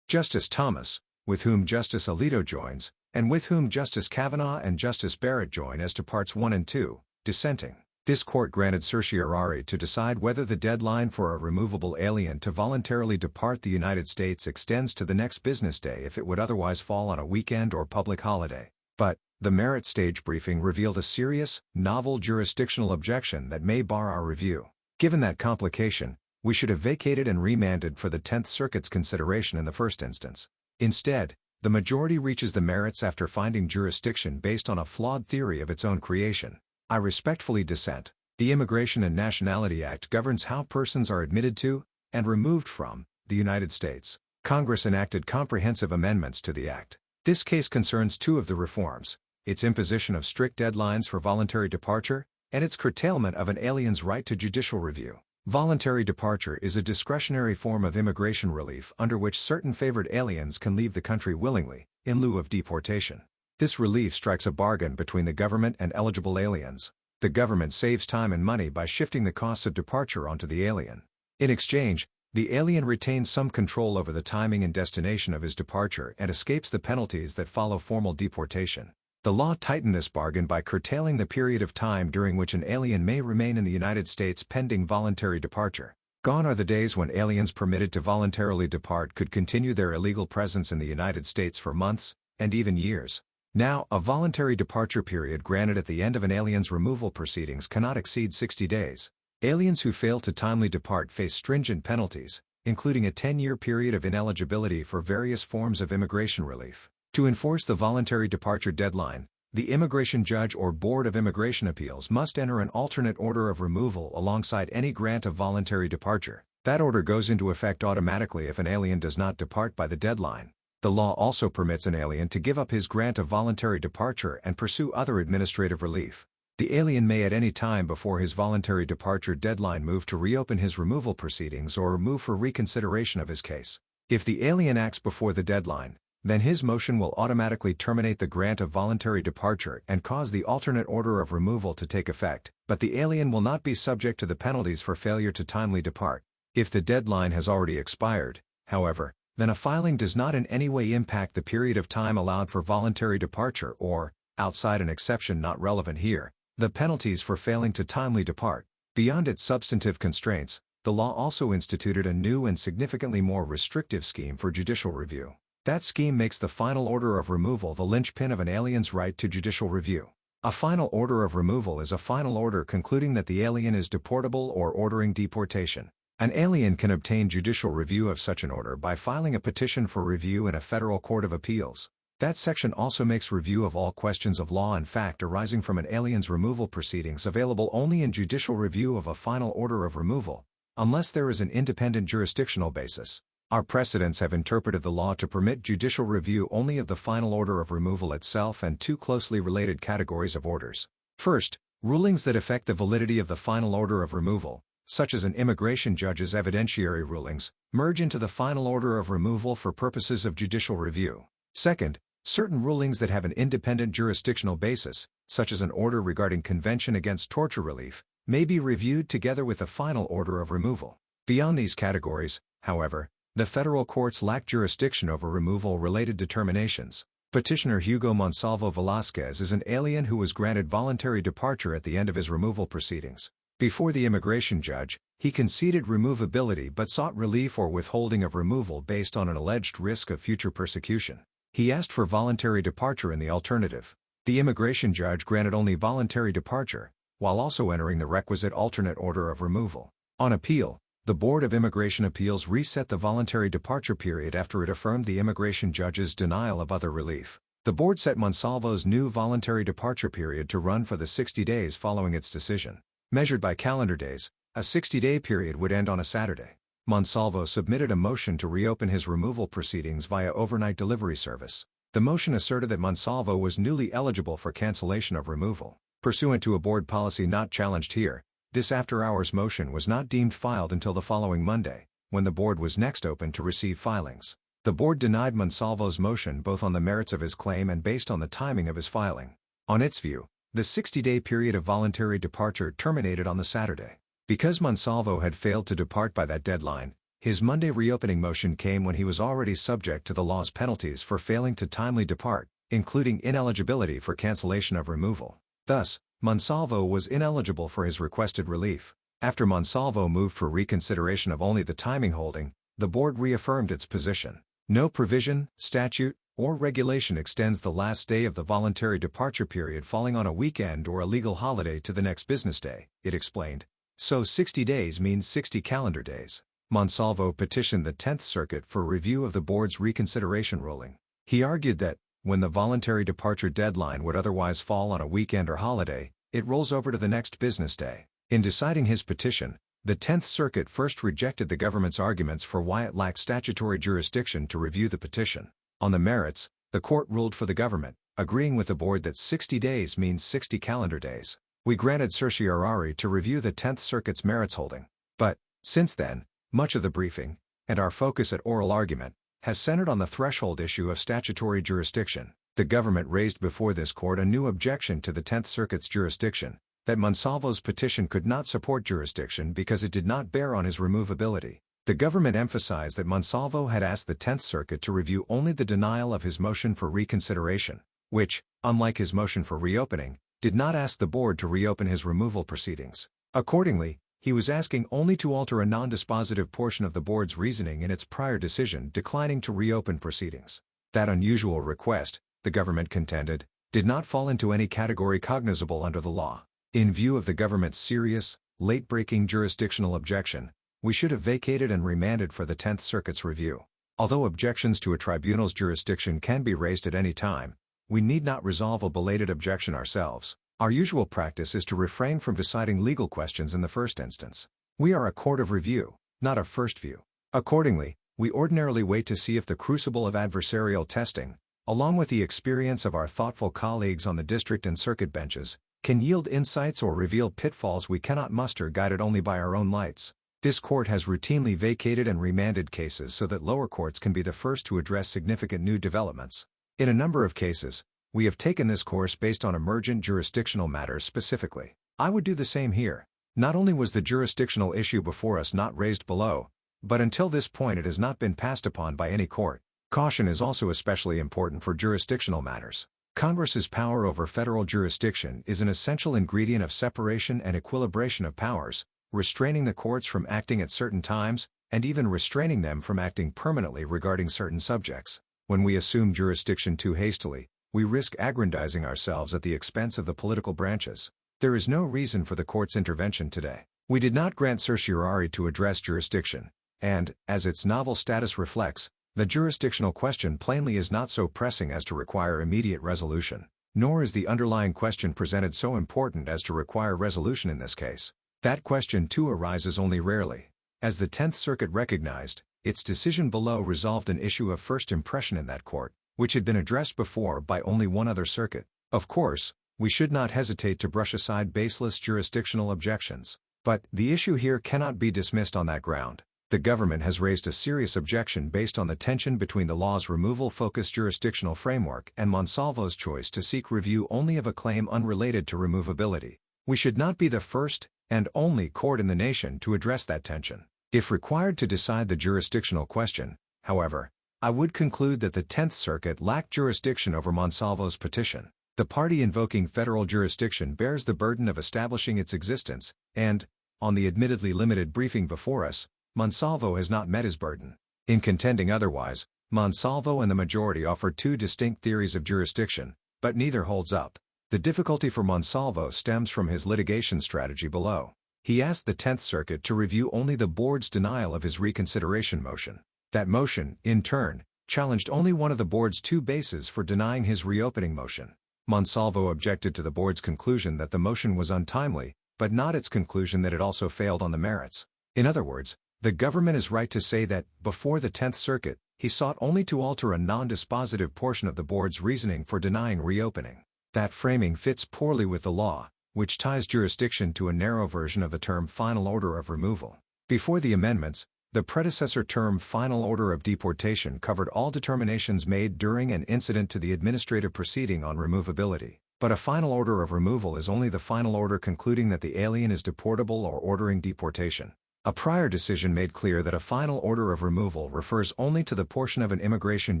Justice Thomas, with whom Justice Alito joins, and with whom Justice Kavanaugh and Justice Barrett join as to Parts 1 and 2, dissenting. This court granted certiorari to decide whether the deadline for a removable alien to voluntarily depart the United States extends to the next business day if it would otherwise fall on a weekend or public holiday. But, the merit stage briefing revealed a serious, novel jurisdictional objection that may bar our review. Given that complication, we should have vacated and remanded for the 10th Circuit's consideration in the first instance. Instead, the majority reaches the merits after finding jurisdiction based on a flawed theory of its own creation. I respectfully dissent. The Immigration and Nationality Act governs how persons are admitted to, and removed from, the United States. Congress enacted comprehensive amendments to the Act. This case concerns two of the reforms: its imposition of strict deadlines for voluntary departure, and its curtailment of an alien's right to judicial review. Voluntary departure is a discretionary form of immigration relief under which certain favored aliens can leave the country willingly, in lieu of deportation. This relief strikes a bargain between the government and eligible aliens. The government saves time and money by shifting the costs of departure onto the alien. In exchange, the alien retains some control over the timing and destination of his departure and escapes the penalties that follow formal deportation. The law tightened this bargain by curtailing the period of time during which an alien may remain in the United States pending voluntary departure. Gone are the days when aliens permitted to voluntarily depart could continue their illegal presence in the United States for months, and even years. Now, a voluntary departure period granted at the end of an alien's removal proceedings cannot exceed 60 days. Aliens who fail to timely depart face stringent penalties, including a 10-year period of ineligibility for various forms of immigration relief. To enforce the voluntary departure deadline, the immigration judge or Board of Immigration Appeals must enter an alternate order of removal alongside any grant of voluntary departure. That order goes into effect automatically if an alien does not depart by the deadline. The law also permits an alien to give up his grant of voluntary departure and pursue other administrative relief. The alien may at any time before his voluntary departure deadline move to reopen his removal proceedings or move for reconsideration of his case. If the alien acts before the deadline, then his motion will automatically terminate the grant of voluntary departure and cause the alternate order of removal to take effect, but the alien will not be subject to the penalties for failure to timely depart. If the deadline has already expired, however, then a filing does not in any way impact the period of time allowed for voluntary departure or, outside an exception not relevant here, the penalties for failing to timely depart. Beyond its substantive constraints, the law also instituted a new and significantly more restrictive scheme for judicial review. That scheme makes the final order of removal the linchpin of an alien's right to judicial review. A final order of removal is a final order concluding that the alien is deportable or ordering deportation. An alien can obtain judicial review of such an order by filing a petition for review in a federal court of appeals. That section also makes review of all questions of law and fact arising from an alien's removal proceedings available only in judicial review of a final order of removal, unless there is an independent jurisdictional basis. Our precedents have interpreted the law to permit judicial review only of the final order of removal itself and two closely related categories of orders. First, rulings that affect the validity of the final order of removal, such as an immigration judge's evidentiary rulings, merge into the final order of removal for purposes of judicial review. Second, certain rulings that have an independent jurisdictional basis, such as an order regarding Convention Against Torture relief, may be reviewed together with the final order of removal. Beyond these categories, however, the federal courts lack jurisdiction over removal-related determinations. Petitioner Hugo Monsalvo Velazquez is an alien who was granted voluntary departure at the end of his removal proceedings. Before the immigration judge, he conceded removability but sought relief or withholding of removal based on an alleged risk of future persecution. He asked for voluntary departure in the alternative. The immigration judge granted only voluntary departure, while also entering the requisite alternate order of removal. On appeal, the Board of Immigration Appeals reset the voluntary departure period after it affirmed the immigration judge's denial of other relief. The board set Monsalvo's new voluntary departure period to run for the 60 days following its decision. Measured by calendar days, a 60-day period would end on a Saturday. Monsalvo submitted a motion to reopen his removal proceedings via overnight delivery service. The motion asserted that Monsalvo was newly eligible for cancellation of removal. Pursuant to a board policy not challenged here, this after-hours motion was not deemed filed until the following Monday, when the board was next open to receive filings. The board denied Monsalvo's motion both on the merits of his claim and based on the timing of his filing. On its view, the 60-day period of voluntary departure terminated on the Saturday. Because Monsalvo had failed to depart by that deadline, his Monday reopening motion came when he was already subject to the law's penalties for failing to timely depart, including ineligibility for cancellation of removal. Thus, Monsalvo was ineligible for his requested relief. After Monsalvo moved for reconsideration of only the timing holding, the board reaffirmed its position. No provision, statute, or regulation extends the last day of the voluntary departure period falling on a weekend or a legal holiday to the next business day, it explained. So 60 days means 60 calendar days. Monsalvo petitioned the 10th Circuit for review of the board's reconsideration ruling. He argued that, when the voluntary departure deadline would otherwise fall on a weekend or holiday, it rolls over to the next business day. In deciding his petition, the 10th Circuit first rejected the government's arguments for why it lacked statutory jurisdiction to review the petition. On the merits, the court ruled for the government, agreeing with the board that 60 days means 60 calendar days. we granted certiorari to review the 10th Circuit's merits holding. But, since then, much of the briefing, and our focus at oral argument, has centered on the threshold issue of statutory jurisdiction. The government raised before this court a new objection to the 10th Circuit's jurisdiction, that Monsalvo's petition could not support jurisdiction because it did not bear on his removability. The government emphasized that Monsalvo had asked the 10th Circuit to review only the denial of his motion for reconsideration, which, unlike his motion for reopening, did not ask the board to reopen his removal proceedings. Accordingly, he was asking only to alter a non-dispositive portion of the board's reasoning in its prior decision declining to reopen proceedings. That unusual request, the government contended, did not fall into any category cognizable under the law. In view of the government's serious, late-breaking jurisdictional objection, we should have vacated and remanded for the 10th Circuit's review. Although objections to a tribunal's jurisdiction can be raised at any time, we need not resolve a belated objection ourselves. Our usual practice is to refrain from deciding legal questions in the first instance. We are a court of review, not of first view. Accordingly, we ordinarily wait to see if the crucible of adversarial testing, along with the experience of our thoughtful colleagues on the district and circuit benches, can yield insights or reveal pitfalls we cannot muster guided only by our own lights. This court has routinely vacated and remanded cases so that lower courts can be the first to address significant new developments. In a number of cases, we have taken this course based on emergent jurisdictional matters specifically. I would do the same here. Not only was the jurisdictional issue before us not raised below, but until this point it has not been passed upon by any court. Caution is also especially important for jurisdictional matters. Congress's power over federal jurisdiction is an essential ingredient of separation and equilibration of powers, restraining the courts from acting at certain times, and even restraining them from acting permanently regarding certain subjects. When we assume jurisdiction too hastily, we risk aggrandizing ourselves at the expense of the political branches. There is no reason for the court's intervention today. We did not grant certiorari to address jurisdiction, and, as its novel status reflects, the jurisdictional question plainly is not so pressing as to require immediate resolution, nor is the underlying question presented so important as to require resolution in this case. That question too arises only rarely. As the 10th Circuit recognized, its decision below resolved an issue of first impression in that court, which had been addressed before by only one other circuit. Of course, we should not hesitate to brush aside baseless jurisdictional objections. But the issue here cannot be dismissed on that ground. The government has raised a serious objection based on the tension between the law's removal-focused jurisdictional framework and Monsalvo's choice to seek review only of a claim unrelated to removability. We should not be the first and only court in the nation to address that tension. If required to decide the jurisdictional question, however, I would conclude that the 10th Circuit lacked jurisdiction over Monsalvo's petition. The party invoking federal jurisdiction bears the burden of establishing its existence, and, on the admittedly limited briefing before us, Monsalvo has not met his burden. In contending otherwise, Monsalvo and the majority offer two distinct theories of jurisdiction, but neither holds up. The difficulty for Monsalvo stems from his litigation strategy below. He asked the 10th Circuit to review only the board's denial of his reconsideration motion. That motion, in turn, challenged only one of the board's two bases for denying his reopening motion. Monsalvo objected to the board's conclusion that the motion was untimely, but not its conclusion that it also failed on the merits. In other words, the government is right to say that, before the 10th Circuit, he sought only to alter a non-dispositive portion of the board's reasoning for denying reopening. That framing fits poorly with the law, which ties jurisdiction to a narrow version of the term final order of removal. Before the amendments, the predecessor term final order of deportation covered all determinations made during and incident to the administrative proceeding on removability. But a final order of removal is only the final order concluding that the alien is deportable or ordering deportation. A prior decision made clear that a final order of removal refers only to the portion of an immigration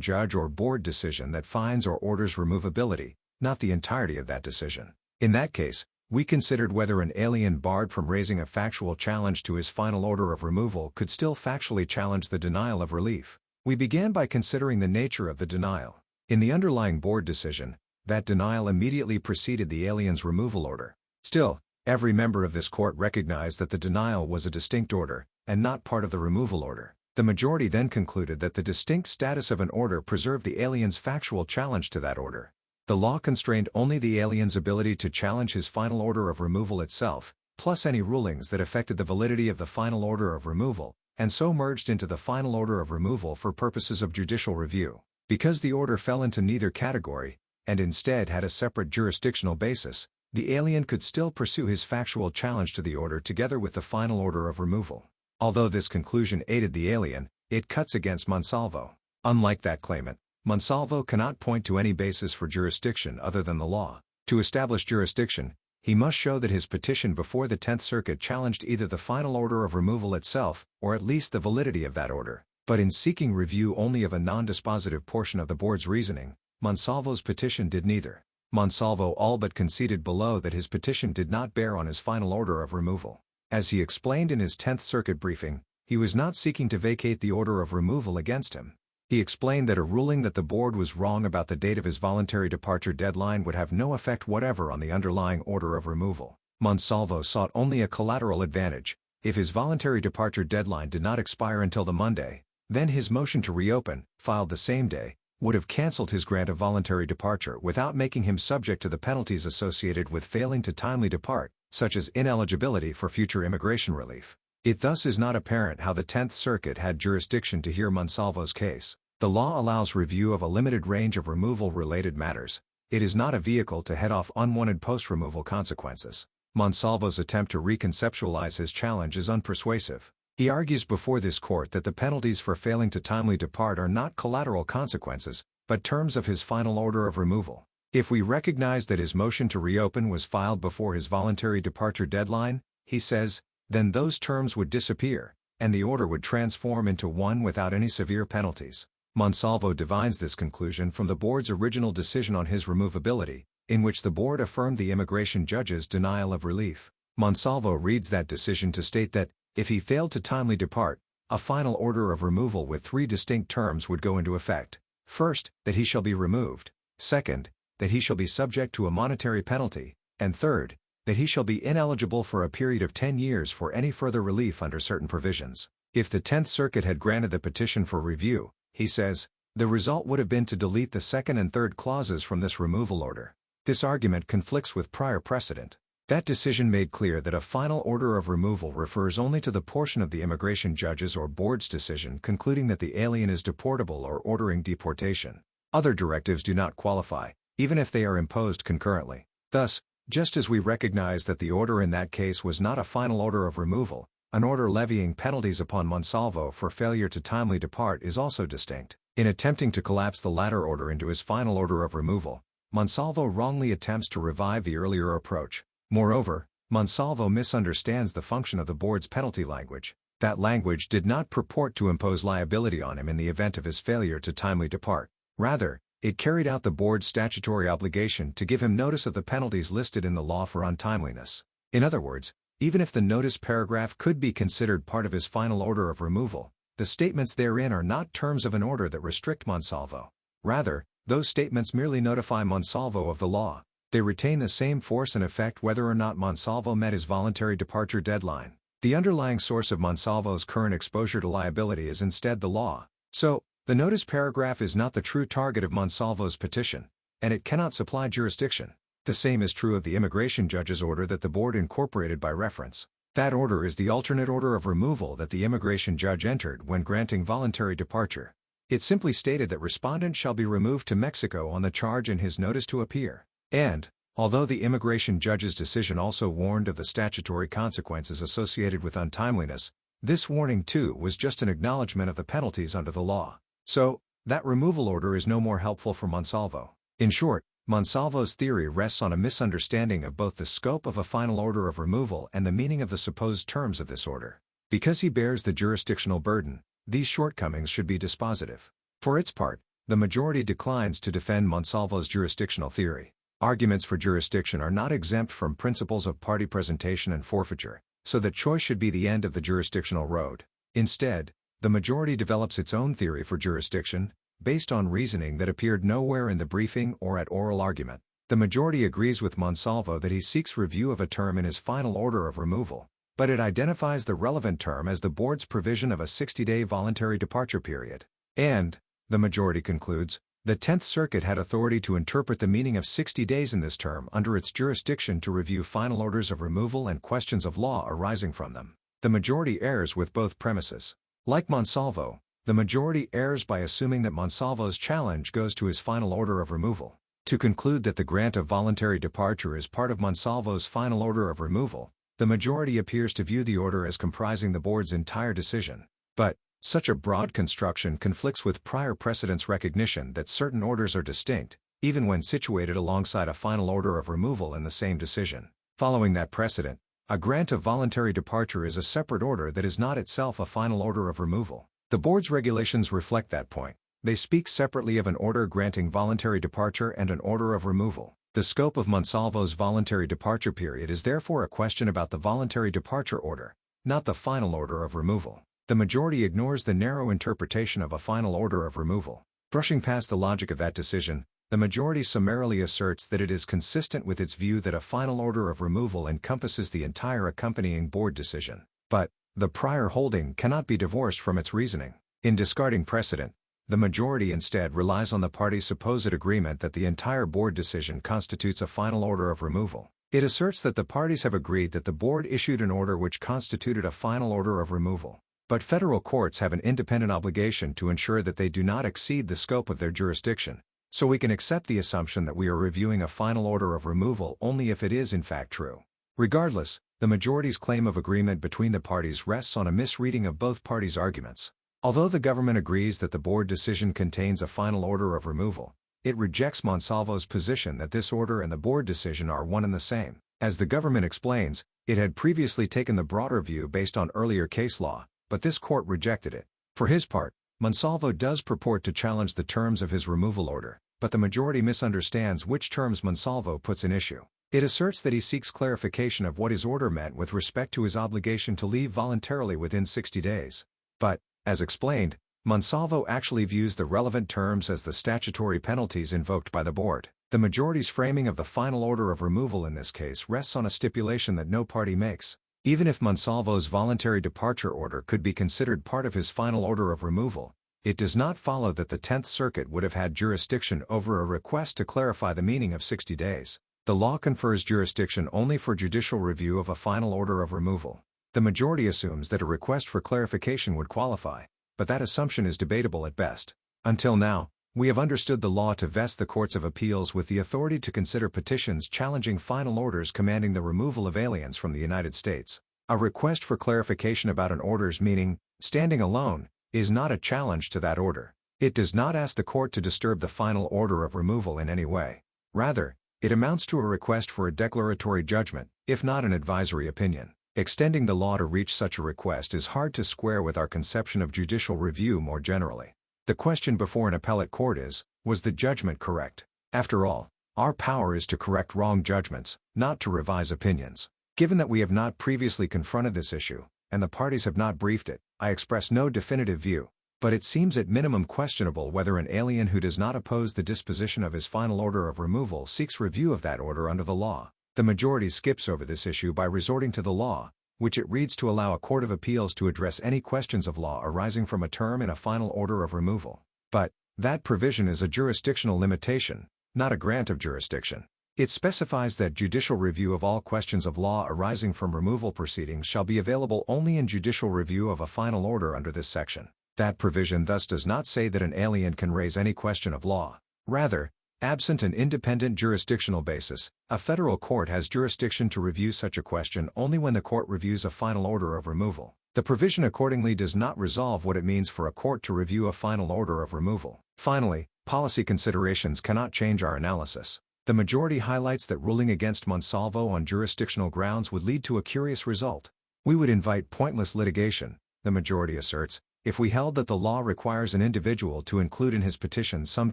judge or board decision that finds or orders removability, not the entirety of that decision. In that case, we considered whether an alien barred from raising a factual challenge to his final order of removal could still factually challenge the denial of relief. We began by considering the nature of the denial. In the underlying board decision, that denial immediately preceded the alien's removal order. Still, every member of this court recognized that the denial was a distinct order, and not part of the removal order. The majority then concluded that the distinct status of an order preserved the alien's factual challenge to that order. The law constrained only the alien's ability to challenge his final order of removal itself, plus any rulings that affected the validity of the final order of removal, and so merged into the final order of removal for purposes of judicial review. Because the order fell into neither category, and instead had a separate jurisdictional basis, the alien could still pursue his factual challenge to the order together with the final order of removal. Although this conclusion aided the alien, it cuts against Monsalvo. Unlike that claimant, Monsalvo cannot point to any basis for jurisdiction other than the law. To establish jurisdiction, he must show that his petition before the Tenth Circuit challenged either the final order of removal itself, or at least the validity of that order. But in seeking review only of a non-dispositive portion of the board's reasoning, Monsalvo's petition did neither. Monsalvo all but conceded below that his petition did not bear on his final order of removal. As he explained in his Tenth Circuit briefing, he was not seeking to vacate the order of removal against him. He explained that a ruling that the board was wrong about the date of his voluntary departure deadline would have no effect whatever on the underlying order of removal. Monsalvo sought only a collateral advantage. If his voluntary departure deadline did not expire until the Monday, then his motion to reopen, filed the same day, would have cancelled his grant of voluntary departure without making him subject to the penalties associated with failing to timely depart, such as ineligibility for future immigration relief. It thus is not apparent how the Tenth Circuit had jurisdiction to hear Monsalvo's case. The law allows review of a limited range of removal-related matters. It is not a vehicle to head off unwanted post-removal consequences. Monsalvo's attempt to reconceptualize his challenge is unpersuasive. He argues before this court that the penalties for failing to timely depart are not collateral consequences, but terms of his final order of removal. If we recognize that his motion to reopen was filed before his voluntary departure deadline, he says, then those terms would disappear, and the order would transform into one without any severe penalties. Monsalvo divines this conclusion from the board's original decision on his removability, in which the board affirmed the immigration judge's denial of relief. Monsalvo reads that decision to state that, if he failed to timely depart, a final order of removal with three distinct terms would go into effect. First, that he shall be removed. Second, that he shall be subject to a monetary penalty. And third, that he shall be ineligible for a period of 10 years for any further relief under certain provisions. If the Tenth Circuit had granted the petition for review, he says, the result would have been to delete the second and third clauses from this removal order. This argument conflicts with prior precedent. That decision made clear that a final order of removal refers only to the portion of the immigration judge's or board's decision concluding that the alien is deportable or ordering deportation. Other directives do not qualify, even if they are imposed concurrently. Thus, just as we recognize that the order in that case was not a final order of removal, an order levying penalties upon Monsalvo for failure to timely depart is also distinct. In attempting to collapse the latter order into his final order of removal, Monsalvo wrongly attempts to revive the earlier approach. Moreover, Monsalvo misunderstands the function of the board's penalty language. That language did not purport to impose liability on him in the event of his failure to timely depart. Rather, it carried out the board's statutory obligation to give him notice of the penalties listed in the law for untimeliness. In other words, even if the notice paragraph could be considered part of his final order of removal, the statements therein are not terms of an order that restrict Monsalvo. Rather, those statements merely notify Monsalvo of the law. They retain the same force and effect whether or not Monsalvo met his voluntary departure deadline. The underlying source of Monsalvo's current exposure to liability is instead the law. So, the notice paragraph is not the true target of Monsalvo's petition, and it cannot supply jurisdiction. The same is true of the immigration judge's order that the board incorporated by reference. That order is the alternate order of removal that the immigration judge entered when granting voluntary departure. It simply stated that respondent shall be removed to Mexico on the charge in his notice to appear. And, although the immigration judge's decision also warned of the statutory consequences associated with untimeliness, this warning too was just an acknowledgement of the penalties under the law. So, that removal order is no more helpful for Monsalvo. In short, Monsalvo's theory rests on a misunderstanding of both the scope of a final order of removal and the meaning of the supposed terms of this order. Because he bears the jurisdictional burden, these shortcomings should be dispositive. For its part, the majority declines to defend Monsalvo's jurisdictional theory. Arguments for jurisdiction are not exempt from principles of party presentation and forfeiture, so that choice should be the end of the jurisdictional road. Instead, the majority develops its own theory for jurisdiction, based on reasoning that appeared nowhere in the briefing or at oral argument. The majority agrees with Monsalvo that he seeks review of a term in his final order of removal, but it identifies the relevant term as the board's provision of a 60-day voluntary departure period. And, the majority concludes, the Tenth Circuit had authority to interpret the meaning of 60 days in this term under its jurisdiction to review final orders of removal and questions of law arising from them. The majority errs with both premises. Like Monsalvo, the majority errs by assuming that Monsalvo's challenge goes to his final order of removal. To conclude that the grant of voluntary departure is part of Monsalvo's final order of removal, the majority appears to view the order as comprising the board's entire decision. But, such a broad construction conflicts with prior precedent's recognition that certain orders are distinct, even when situated alongside a final order of removal in the same decision. Following that precedent, a grant of voluntary departure is a separate order that is not itself a final order of removal. The board's regulations reflect that point. They speak separately of an order granting voluntary departure and an order of removal. The scope of Monsalvo's voluntary departure period is therefore a question about the voluntary departure order, not the final order of removal. The majority ignores the narrow interpretation of a final order of removal. Brushing past the logic of that decision, the majority summarily asserts that it is consistent with its view that a final order of removal encompasses the entire accompanying board decision. But, the prior holding cannot be divorced from its reasoning. In discarding precedent, the majority instead relies on the parties' supposed agreement that the entire board decision constitutes a final order of removal. It asserts that the parties have agreed that the board issued an order which constituted a final order of removal. But federal courts have an independent obligation to ensure that they do not exceed the scope of their jurisdiction, so we can accept the assumption that we are reviewing a final order of removal only if it is in fact true. Regardless, the majority's claim of agreement between the parties rests on a misreading of both parties' arguments. Although the government agrees that the board decision contains a final order of removal, it rejects Monsalvo's position that this order and the board decision are one and the same. As the government explains, it had previously taken the broader view based on earlier case law, but this court rejected it. For his part, Monsalvo does purport to challenge the terms of his removal order, but the majority misunderstands which terms Monsalvo puts in issue. It asserts that he seeks clarification of what his order meant with respect to his obligation to leave voluntarily within 60 days. But, as explained, Monsalvo actually views the relevant terms as the statutory penalties invoked by the board. The majority's framing of the final order of removal in this case rests on a stipulation that no party makes. Even if Monsalvo's voluntary departure order could be considered part of his final order of removal, it does not follow that the 10th Circuit would have had jurisdiction over a request to clarify the meaning of 60 days. The law confers jurisdiction only for judicial review of a final order of removal. The majority assumes that a request for clarification would qualify, but that assumption is debatable at best. Until now, we have understood the law to vest the courts of appeals with the authority to consider petitions challenging final orders commanding the removal of aliens from the United States. A request for clarification about an order's meaning, standing alone, is not a challenge to that order. It does not ask the court to disturb the final order of removal in any way. Rather, it amounts to a request for a declaratory judgment, if not an advisory opinion. Extending the law to reach such a request is hard to square with our conception of judicial review more generally. The question before an appellate court is, was the judgment correct? After all, our power is to correct wrong judgments, not to revise opinions. Given that we have not previously confronted this issue, and the parties have not briefed it, I express no definitive view, but it seems at minimum questionable whether an alien who does not oppose the disposition of his final order of removal seeks review of that order under the law. The majority skips over this issue by resorting to the law, which it reads to allow a court of appeals to address any questions of law arising from a term in a final order of removal. But, that provision is a jurisdictional limitation, not a grant of jurisdiction. It specifies that judicial review of all questions of law arising from removal proceedings shall be available only in judicial review of a final order under this section. That provision thus does not say that an alien can raise any question of law. Rather, absent an independent jurisdictional basis, a federal court has jurisdiction to review such a question only when the court reviews a final order of removal. The provision accordingly does not resolve what it means for a court to review a final order of removal. Finally, policy considerations cannot change our analysis. The majority highlights that ruling against Monsalvo on jurisdictional grounds would lead to a curious result. We would invite pointless litigation, the majority asserts, if we held that the law requires an individual to include in his petition some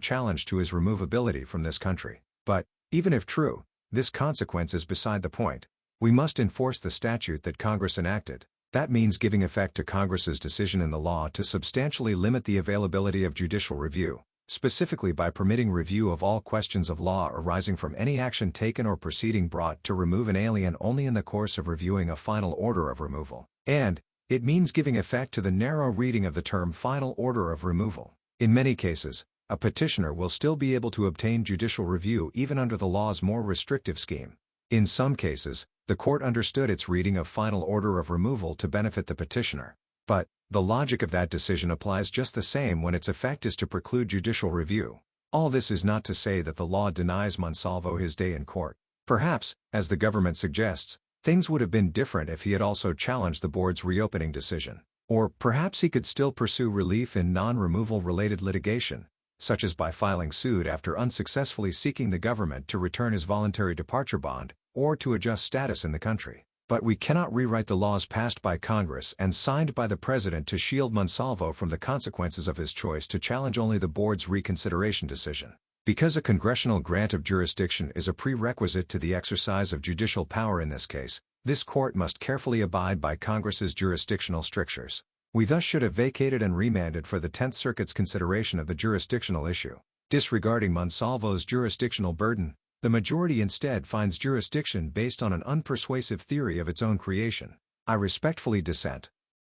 challenge to his removability from this country. But, even if true, this consequence is beside the point. We must enforce the statute that Congress enacted. That means giving effect to Congress's decision in the law to substantially limit the availability of judicial review, specifically by permitting review of all questions of law arising from any action taken or proceeding brought to remove an alien only in the course of reviewing a final order of removal. And, it means giving effect to the narrow reading of the term final order of removal. In many cases, a petitioner will still be able to obtain judicial review even under the law's more restrictive scheme. In some cases, the court understood its reading of final order of removal to benefit the petitioner. But, the logic of that decision applies just the same when its effect is to preclude judicial review. All this is not to say that the law denies Monsalvo his day in court. Perhaps, as the government suggests, things would have been different if he had also challenged the board's reopening decision. Or perhaps he could still pursue relief in non-removal related litigation, such as by filing suit after unsuccessfully seeking the government to return his voluntary departure bond, or to adjust status in the country. But we cannot rewrite the laws passed by Congress and signed by the President to shield Monsalvo from the consequences of his choice to challenge only the board's reconsideration decision. Because a congressional grant of jurisdiction is a prerequisite to the exercise of judicial power in this case, this court must carefully abide by Congress's jurisdictional strictures. We thus should have vacated and remanded for the Tenth Circuit's consideration of the jurisdictional issue. Disregarding Monsalvo's jurisdictional burden, the majority instead finds jurisdiction based on an unpersuasive theory of its own creation. I respectfully dissent.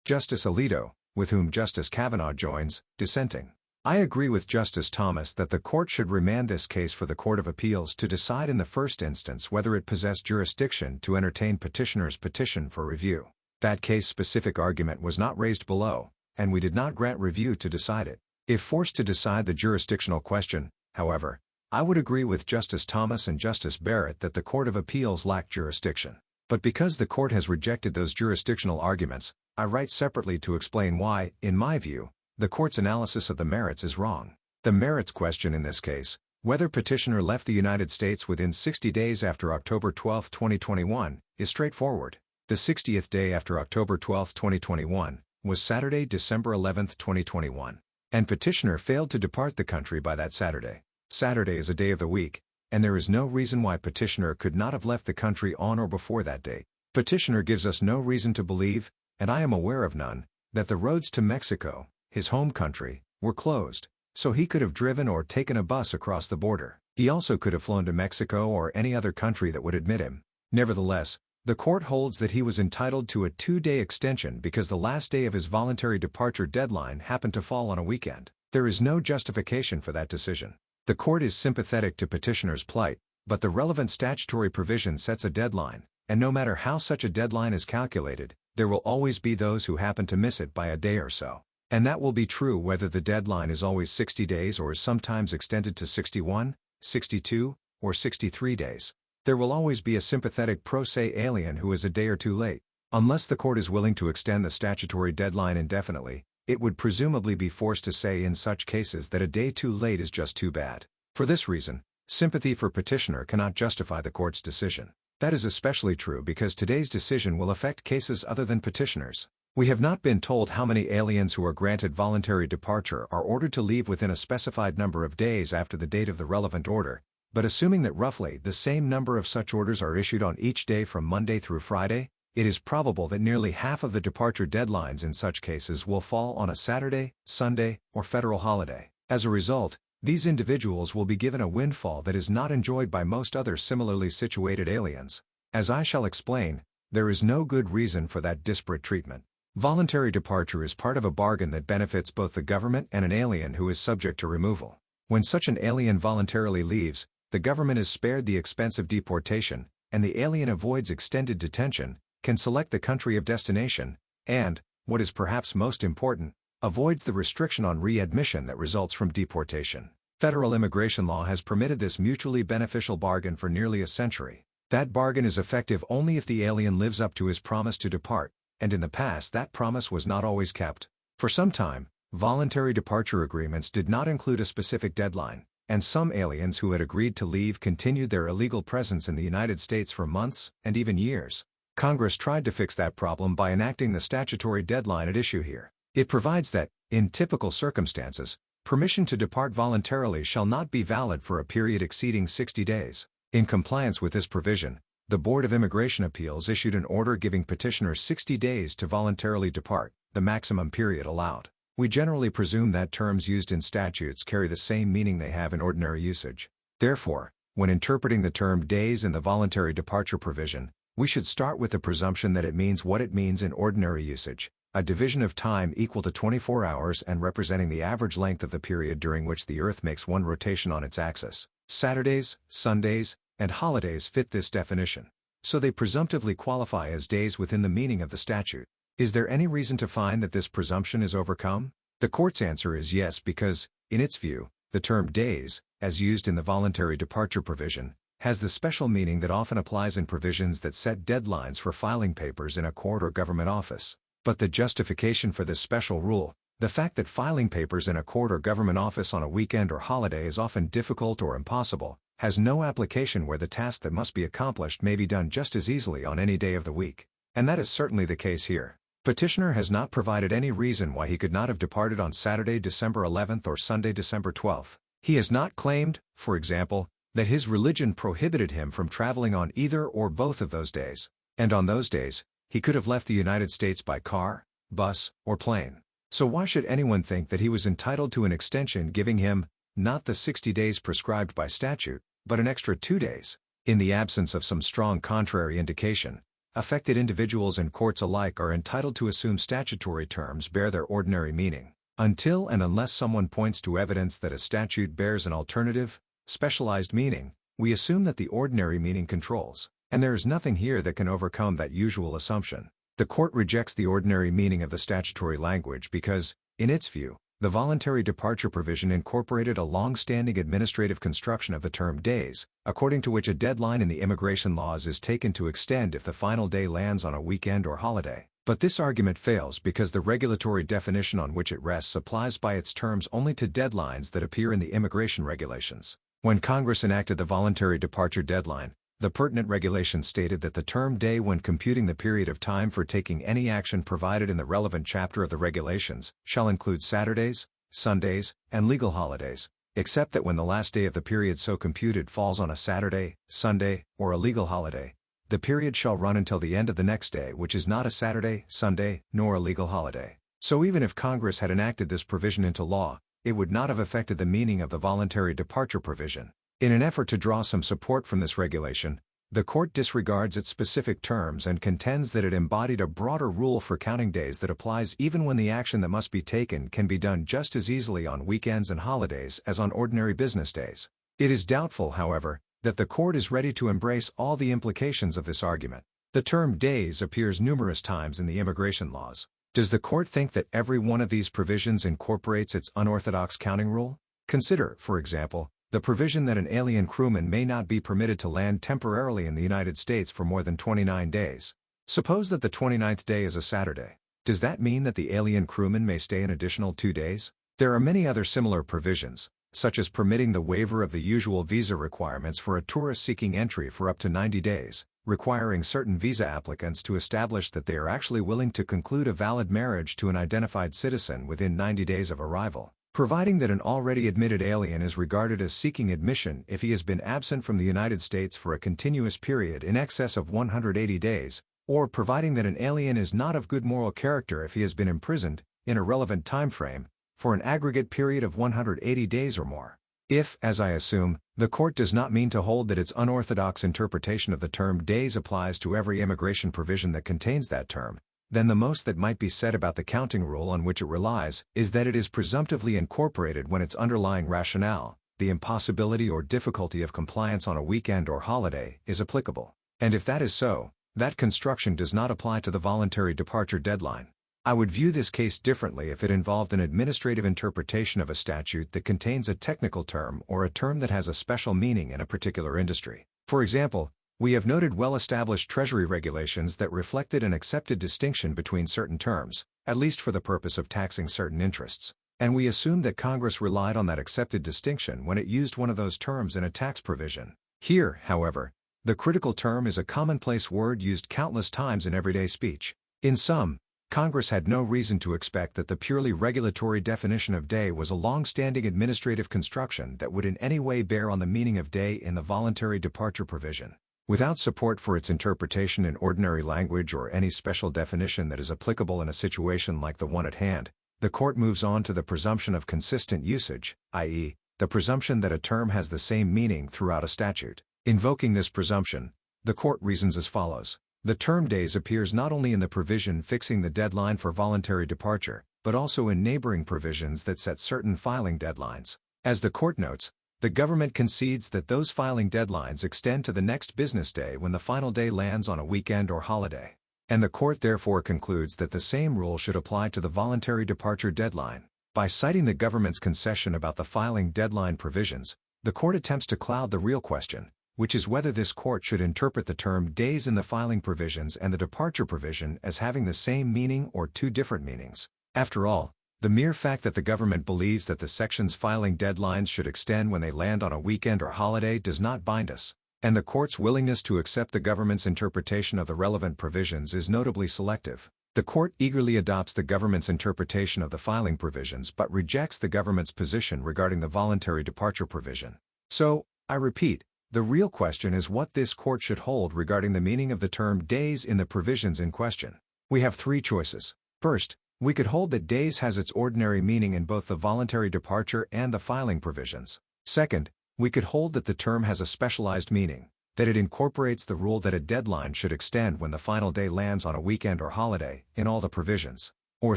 Justice Alito, with whom Justice Kavanaugh joins, dissenting. I agree with Justice Thomas that the court should remand this case for the Court of Appeals to decide in the first instance whether it possessed jurisdiction to entertain petitioner's petition for review. That case-specific argument was not raised below, and we did not grant review to decide it. If forced to decide the jurisdictional question, however, I would agree with Justice Thomas and Justice Barrett that the Court of Appeals lacked jurisdiction. But because the court has rejected those jurisdictional arguments, I write separately to explain why, in my view, the court's analysis of the merits is wrong. The merits question in this case, whether petitioner left the United States within 60 days after October 12, 2021, is straightforward. The 60th day after October 12, 2021, was Saturday, December 11, 2021. And petitioner failed to depart the country by that Saturday. Saturday is a day of the week, and there is no reason why petitioner could not have left the country on or before that date. Petitioner gives us no reason to believe, and I am aware of none, that the roads to Mexico, his home country, were closed, so he could have driven or taken a bus across the border. He also could have flown to Mexico or any other country that would admit him. Nevertheless, the court holds that he was entitled to a 2-day extension because the last day of his voluntary departure deadline happened to fall on a weekend. There is no justification for that decision. The court is sympathetic to petitioner's plight, but the relevant statutory provision sets a deadline, and no matter how such a deadline is calculated, there will always be those who happen to miss it by a day or so. And that will be true whether the deadline is always 60 days or is sometimes extended to 61, 62, or 63 days. There will always be a sympathetic pro se alien who is a day or two late. Unless the court is willing to extend the statutory deadline indefinitely, it would presumably be forced to say in such cases that a day too late is just too bad. For this reason, sympathy for petitioner cannot justify the court's decision. That is especially true because today's decision will affect cases other than petitioners. We have not been told how many aliens who are granted voluntary departure are ordered to leave within a specified number of days after the date of the relevant order, but assuming that roughly the same number of such orders are issued on each day from Monday through Friday, it is probable that nearly half of the departure deadlines in such cases will fall on a Saturday, Sunday, or federal holiday. As a result, these individuals will be given a windfall that is not enjoyed by most other similarly situated aliens. As I shall explain, there is no good reason for that disparate treatment. Voluntary departure is part of a bargain that benefits both the government and an alien who is subject to removal. When such an alien voluntarily leaves, the government is spared the expense of deportation, and the alien avoids extended detention, can select the country of destination, and, what is perhaps most important, avoids the restriction on readmission that results from deportation. Federal immigration law has permitted this mutually beneficial bargain for nearly a century. That bargain is effective only if the alien lives up to his promise to depart, and in the past that promise was not always kept. For some time, voluntary departure agreements did not include a specific deadline, and some aliens who had agreed to leave continued their illegal presence in the United States for months, and even years. Congress tried to fix that problem by enacting the statutory deadline at issue here. It provides that, in typical circumstances, permission to depart voluntarily shall not be valid for a period exceeding 60 days. In compliance with this provision, the Board of Immigration Appeals issued an order giving petitioners 60 days to voluntarily depart, the maximum period allowed. We generally presume that terms used in statutes carry the same meaning they have in ordinary usage. Therefore, when interpreting the term days in the voluntary departure provision, we should start with the presumption that it means what it means in ordinary usage, a division of time equal to 24 hours and representing the average length of the period during which the Earth makes one rotation on its axis. Saturdays, Sundays, and holidays fit this definition, so they presumptively qualify as days within the meaning of the statute. Is there any reason to find that this presumption is overcome? The court's answer is yes because, in its view, the term days, as used in the voluntary departure provision, has the special meaning that often applies in provisions that set deadlines for filing papers in a court or government office. But the justification for this special rule, the fact that filing papers in a court or government office on a weekend or holiday is often difficult or impossible, has no application where the task that must be accomplished may be done just as easily on any day of the week. And that is certainly the case here. Petitioner has not provided any reason why he could not have departed on Saturday, December 11th or Sunday, December 12th. He has not claimed, for example, that his religion prohibited him from traveling on either or both of those days. And on those days, he could have left the United States by car, bus, or plane. So why should anyone think that he was entitled to an extension giving him, not the 60 days prescribed by statute, but an extra 2 days? In the absence of some strong contrary indication, affected individuals and courts alike are entitled to assume statutory terms bear their ordinary meaning, until and unless someone points to evidence that a statute bears an alternative, specialized meaning. We assume that the ordinary meaning controls, and there is nothing here that can overcome that usual assumption. The court rejects the ordinary meaning of the statutory language because, in its view, the voluntary departure provision incorporated a long-standing administrative construction of the term days, according to which a deadline in the immigration laws is taken to extend if the final day lands on a weekend or holiday. But this argument fails because the regulatory definition on which it rests applies by its terms only to deadlines that appear in the immigration regulations. When Congress enacted the voluntary departure deadline, the pertinent regulation stated that the term day when computing the period of time for taking any action provided in the relevant chapter of the regulations shall include Saturdays, Sundays, and legal holidays, except that when the last day of the period so computed falls on a Saturday, Sunday, or a legal holiday, the period shall run until the end of the next day which is not a Saturday, Sunday, nor a legal holiday. So even if Congress had enacted this provision into law, it would not have affected the meaning of the voluntary departure provision. In an effort to draw some support from this regulation, the court disregards its specific terms and contends that it embodied a broader rule for counting days that applies even when the action that must be taken can be done just as easily on weekends and holidays as on ordinary business days. It is doubtful, however, that the court is ready to embrace all the implications of this argument. The term days appears numerous times in the immigration laws. Does the court think that every one of these provisions incorporates its unorthodox counting rule? Consider, for example, the provision that an alien crewman may not be permitted to land temporarily in the United States for more than 29 days. Suppose that the 29th day is a Saturday. Does that mean that the alien crewman may stay an additional 2 days? There are many other similar provisions, such as permitting the waiver of the usual visa requirements for a tourist seeking entry for up to 90 days, requiring certain visa applicants to establish that they are actually willing to conclude a valid marriage to an identified citizen within 90 days of arrival, providing that an already admitted alien is regarded as seeking admission if he has been absent from the United States for a continuous period in excess of 180 days, or providing that an alien is not of good moral character if he has been imprisoned, in a relevant time frame, for an aggregate period of 180 days or more. If, as I assume, the court does not mean to hold that its unorthodox interpretation of the term days applies to every immigration provision that contains that term, then the most that might be said about the counting rule on which it relies is that it is presumptively incorporated when its underlying rationale, the impossibility or difficulty of compliance on a weekend or holiday, is applicable. And if that is so, that construction does not apply to the voluntary departure deadline. I would view this case differently if it involved an administrative interpretation of a statute that contains a technical term or a term that has a special meaning in a particular industry. For example, we have noted well-established Treasury regulations that reflected an accepted distinction between certain terms, at least for the purpose of taxing certain interests, and we assumed that Congress relied on that accepted distinction when it used one of those terms in a tax provision. Here, however, the critical term is a commonplace word used countless times in everyday speech. In sum, Congress had no reason to expect that the purely regulatory definition of day was a long-standing administrative construction that would in any way bear on the meaning of day in the voluntary departure provision. Without support for its interpretation in ordinary language or any special definition that is applicable in a situation like the one at hand, the court moves on to the presumption of consistent usage, i.e., the presumption that a term has the same meaning throughout a statute. Invoking this presumption, the court reasons as follows. The term days appears not only in the provision fixing the deadline for voluntary departure, but also in neighboring provisions that set certain filing deadlines. As the court notes, the government concedes that those filing deadlines extend to the next business day when the final day lands on a weekend or holiday. And the court therefore concludes that the same rule should apply to the voluntary departure deadline. By citing the government's concession about the filing deadline provisions, the court attempts to cloud the real question, which is whether this court should interpret the term days in the filing provisions and the departure provision as having the same meaning or two different meanings. After all, the mere fact that the government believes that the section's filing deadlines should extend when they land on a weekend or holiday does not bind us, and the court's willingness to accept the government's interpretation of the relevant provisions is notably selective. The court eagerly adopts the government's interpretation of the filing provisions but rejects the government's position regarding the voluntary departure provision. So, I repeat, the real question is what this court should hold regarding the meaning of the term days in the provisions in question. We have three choices. First, we could hold that days has its ordinary meaning in both the voluntary departure and the filing provisions. Second, we could hold that the term has a specialized meaning, that it incorporates the rule that a deadline should extend when the final day lands on a weekend or holiday, in all the provisions. Or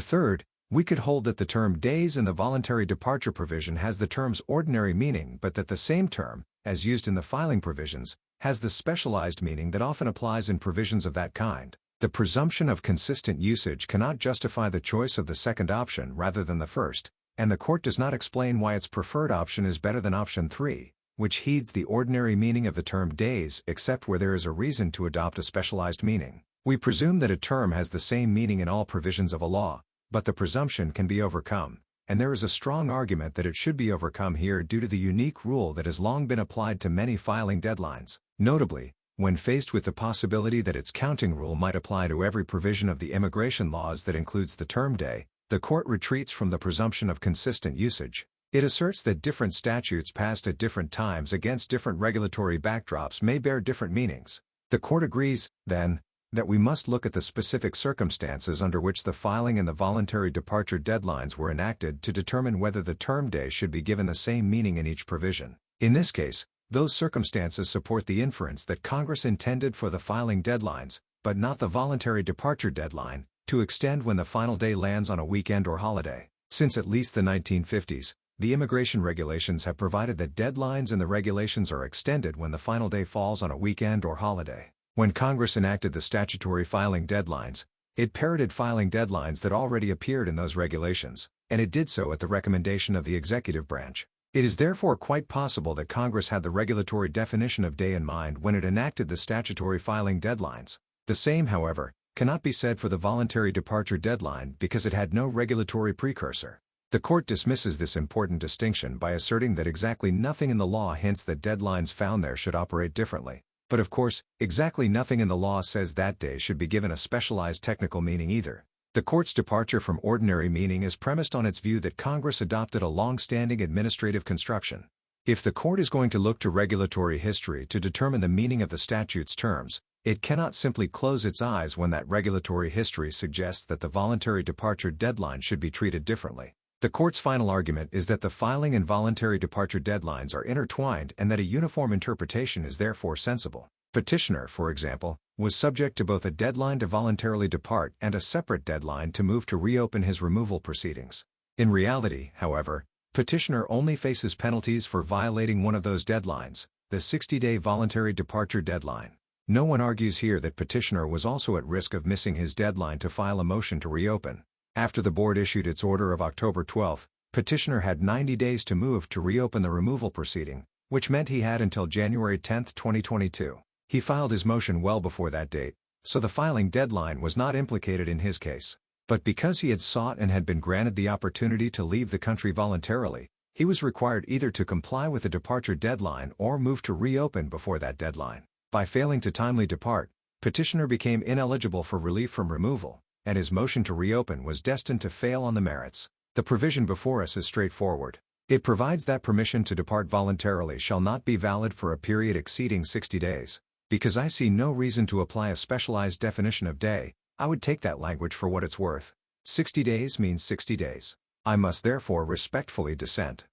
third, we could hold that the term days in the voluntary departure provision has the term's ordinary meaning but that the same term, as used in the filing provisions, has the specialized meaning that often applies in provisions of that kind. The presumption of consistent usage cannot justify the choice of the second option rather than the first, and the court does not explain why its preferred option is better than option 3, which heeds the ordinary meaning of the term days except where there is a reason to adopt a specialized meaning. We presume that a term has the same meaning in all provisions of a law, but the presumption can be overcome, and there is a strong argument that it should be overcome here due to the unique rule that has long been applied to many filing deadlines. Notably, when faced with the possibility that its counting rule might apply to every provision of the immigration laws that includes the term day, the court retreats from the presumption of consistent usage. It asserts that different statutes passed at different times against different regulatory backdrops may bear different meanings. The court agrees, then, that we must look at the specific circumstances under which the filing and the voluntary departure deadlines were enacted to determine whether the term day should be given the same meaning in each provision. In this case, those circumstances support the inference that Congress intended for the filing deadlines, but not the voluntary departure deadline, to extend when the final day lands on a weekend or holiday. Since at least the 1950s, the immigration regulations have provided that deadlines in the regulations are extended when the final day falls on a weekend or holiday. When Congress enacted the statutory filing deadlines, it parroted filing deadlines that already appeared in those regulations, and it did so at the recommendation of the executive branch. It is therefore quite possible that Congress had the regulatory definition of day in mind when it enacted the statutory filing deadlines. The same, however, cannot be said for the voluntary departure deadline because it had no regulatory precursor. The court dismisses this important distinction by asserting that exactly nothing in the law hints that deadlines found there should operate differently. But of course, exactly nothing in the law says that day should be given a specialized technical meaning either. The court's departure from ordinary meaning is premised on its view that Congress adopted a long-standing administrative construction. If the court is going to look to regulatory history to determine the meaning of the statute's terms, it cannot simply close its eyes when that regulatory history suggests that the voluntary departure deadline should be treated differently. The court's final argument is that the filing and voluntary departure deadlines are intertwined and that a uniform interpretation is therefore sensible. Petitioner, for example, was subject to both a deadline to voluntarily depart and a separate deadline to move to reopen his removal proceedings. In reality, however, petitioner only faces penalties for violating one of those deadlines, the 60-day voluntary departure deadline. No one argues here that petitioner was also at risk of missing his deadline to file a motion to reopen. After the board issued its order of October 12, petitioner had 90 days to move to reopen the removal proceeding, which meant he had until January 10, 2022. He filed his motion well before that date, so the filing deadline was not implicated in his case. But because he had sought and had been granted the opportunity to leave the country voluntarily, he was required either to comply with the departure deadline or move to reopen before that deadline. By failing to timely depart, petitioner became ineligible for relief from removal, and his motion to reopen was destined to fail on the merits. The provision before us is straightforward. It provides that permission to depart voluntarily shall not be valid for a period exceeding 60 days. Because I see no reason to apply a specialized definition of day, I would take that language for what it's worth. 60 days means 60 days. I must therefore respectfully dissent.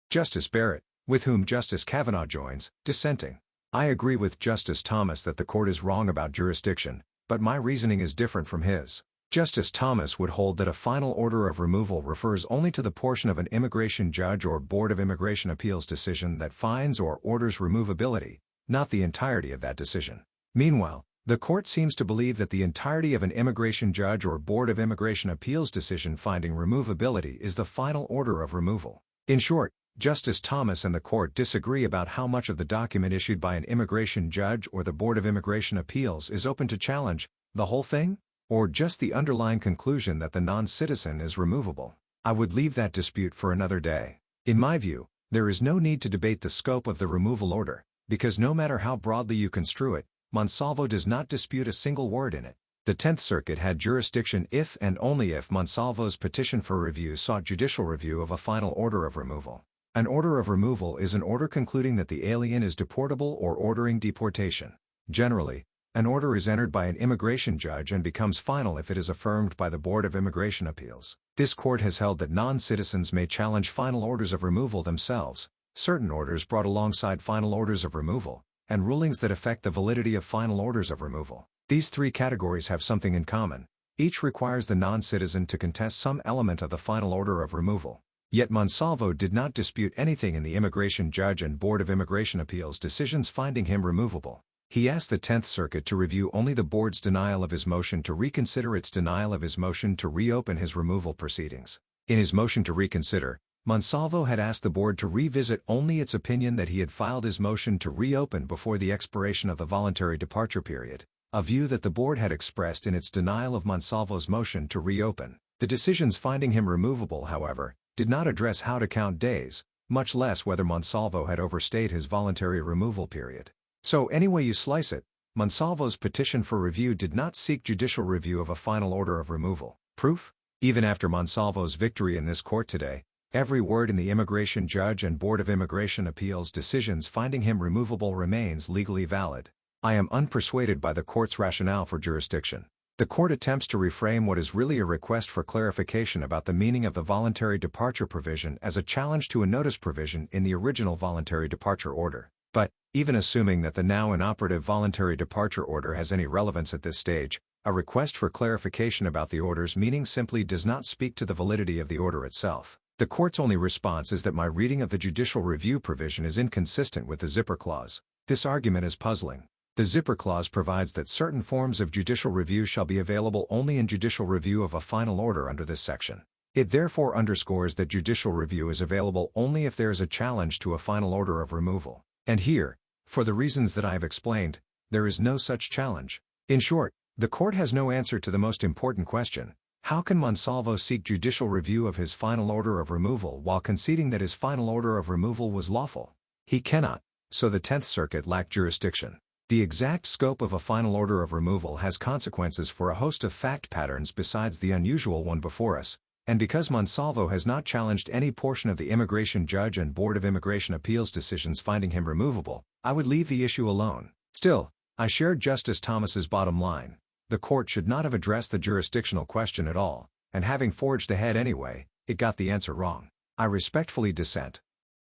Justice Barrett, with whom Justice Kavanaugh joins, dissenting. I agree with Justice Thomas that the court is wrong about jurisdiction, but my reasoning is different from his. Justice Thomas would hold that a final order of removal refers only to the portion of an immigration judge or Board of Immigration Appeals decision that finds or orders removability, not the entirety of that decision. Meanwhile, the court seems to believe that the entirety of an immigration judge or Board of Immigration Appeals decision finding removability is the final order of removal. In short, Justice Thomas and the court disagree about how much of the document issued by an immigration judge or the Board of Immigration Appeals is open to challenge, the whole thing? Or just the underlying conclusion that the non-citizen is removable? I would leave that dispute for another day. In my view, there is no need to debate the scope of the removal order, because no matter how broadly you construe it, Monsalvo does not dispute a single word in it. The 10th Circuit had jurisdiction if and only if Monsalvo's petition for review sought judicial review of a final order of removal. An order of removal is an order concluding that the alien is deportable or ordering deportation. Generally, an order is entered by an immigration judge and becomes final if it is affirmed by the Board of Immigration Appeals. This court has held that non-citizens may challenge final orders of removal themselves, certain orders brought alongside final orders of removal, and rulings that affect the validity of final orders of removal. These three categories have something in common. Each requires the non-citizen to contest some element of the final order of removal. Yet Monsalvo did not dispute anything in the immigration judge and Board of Immigration Appeals decisions finding him removable. He asked the 10th Circuit to review only the board's denial of his motion to reconsider its denial of his motion to reopen his removal proceedings. In his motion to reconsider, Monsalvo had asked the board to revisit only its opinion that he had filed his motion to reopen before the expiration of the voluntary departure period, a view that the board had expressed in its denial of Monsalvo's motion to reopen. The decisions finding him removable, however, did not address how to count days, much less whether Monsalvo had overstayed his voluntary removal period. So any way you slice it, Monsalvo's petition for review did not seek judicial review of a final order of removal. Proof? Even after Monsalvo's victory in this court today, every word in the immigration judge and Board of Immigration Appeals decisions finding him removable remains legally valid. I am unpersuaded by the court's rationale for jurisdiction. The court attempts to reframe what is really a request for clarification about the meaning of the voluntary departure provision as a challenge to a notice provision in the original voluntary departure order. But, even assuming that the now inoperative voluntary departure order has any relevance at this stage, a request for clarification about the order's meaning simply does not speak to the validity of the order itself. The court's only response is that my reading of the judicial review provision is inconsistent with the zipper clause. This argument is puzzling. The zipper clause provides that certain forms of judicial review shall be available only in judicial review of a final order under this section. It therefore underscores that judicial review is available only if there is a challenge to a final order of removal. And here, for the reasons that I have explained, there is no such challenge. In short, the court has no answer to the most important question: how can Monsalvo seek judicial review of his final order of removal while conceding that his final order of removal was lawful? He cannot, so the 10th Circuit lacked jurisdiction. The exact scope of a final order of removal has consequences for a host of fact patterns besides the unusual one before us, and because Monsalvo has not challenged any portion of the immigration judge and Board of Immigration Appeals decisions finding him removable, I would leave the issue alone. Still, I shared Justice Thomas's bottom line. The court should not have addressed the jurisdictional question at all, and having forged ahead anyway, it got the answer wrong. I respectfully dissent.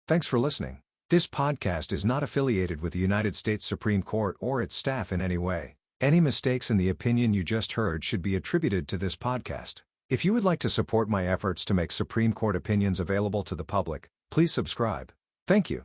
Thanks for listening. This podcast is not affiliated with the United States Supreme Court or its staff in any way. Any mistakes in the opinion you just heard should be attributed to this podcast. If you would like to support my efforts to make Supreme Court opinions available to the public, please subscribe. Thank you.